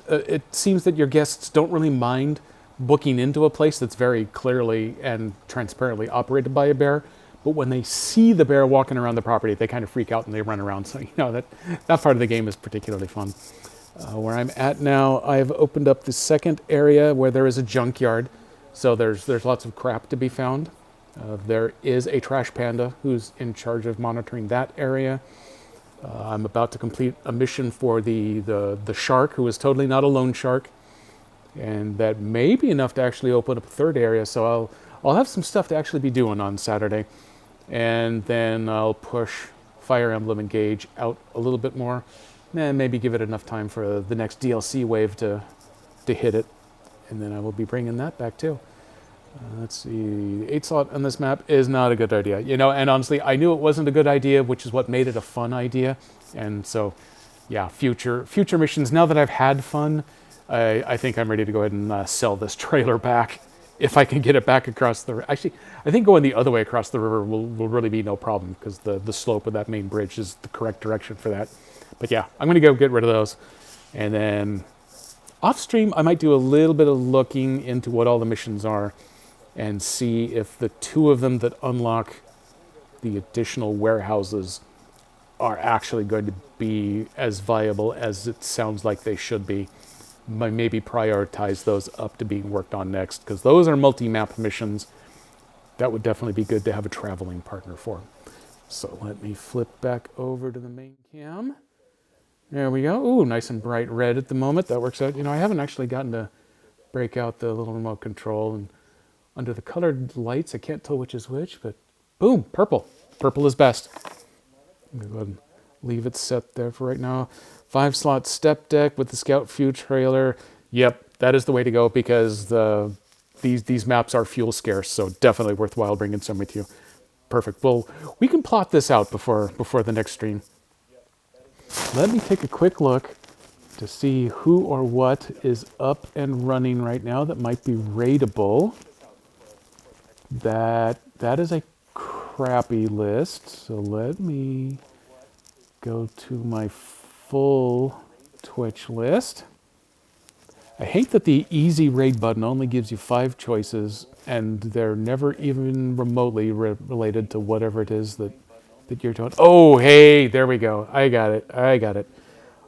It seems that your guests don't really mind booking into a place that's very clearly and transparently operated by a bear, but when they see the bear walking around the property, they kind of freak out and they run around. So, you know, that part of the game is particularly fun. Where I'm at now, I've opened up the second area where there is a junkyard, so there's lots of crap to be found. There is a trash panda who's in charge of monitoring that area. I'm about to complete a mission for the shark, who is totally not a lone shark, and that may be enough to actually open up a third area. So I'll have some stuff to actually be doing on Saturday, and then I'll push Fire Emblem Engage out a little bit more, and maybe give it enough time for the next DLC wave to hit it, and then I will be bringing that back too. Let's see, the 8 slot on this map is not a good idea, you know, and honestly, I knew it wasn't a good idea, which is what made it a fun idea. And so, yeah, future missions, now that I've had fun, I think I'm ready to go ahead and sell this trailer back. If I can get it back across the... Actually, I think going the other way across the river will really be no problem, because the slope of that main bridge is the correct direction for that. But yeah, I'm going to go get rid of those. And then off stream, I might do a little bit of looking into what all the missions are, and see if the 2 of them that unlock the additional warehouses are actually going to be as viable as it sounds like they should be. Maybe prioritize those up to being worked on next, because those are multi-map missions. That would definitely be good to have a traveling partner for. So let me flip back over to the main cam. There we go. Ooh, nice and bright red at the moment. That works out. You know, I haven't actually gotten to break out the little remote control, and under the colored lights, I can't tell which is which, but boom, purple. Purple is best. I'm going to go ahead and leave it set there for right now. 5 slot step deck with the Scout Fuel trailer. Yep, that is the way to go, because these maps are fuel scarce, so definitely worthwhile bringing some with you. Perfect. Well, we can plot this out before the next stream. Let me take a quick look to see who or what is up and running right now that might be raidable. That is a crappy list, so let me go to my full Twitch list. I hate that the easy raid button only gives you 5 choices, and they're never even remotely related to whatever it is that you're doing. Oh, hey, there we go. I got it.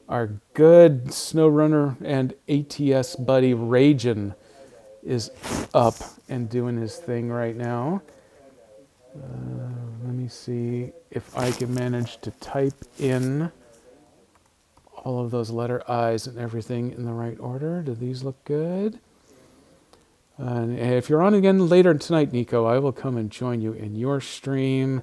Our good SnowRunner and ATS buddy Ragin is up and doing his thing right now. Let me see if I can manage to type in all of those letter I's and everything in the right order. Do these look good? And if you're on again later tonight, Nico, I will come and join you in your stream.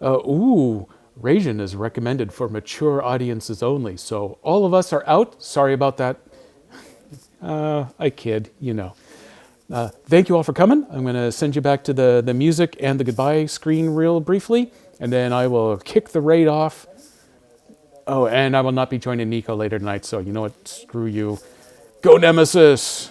Ragin is recommended for mature audiences only, so all of us are out. Sorry about that. I kid, you know. Thank you all for coming. I'm going to send you back to the music and the goodbye screen real briefly, and then I will kick the raid off. Oh, and I will not be joining Nico later tonight, so you know what? Screw you. Go Nemesis!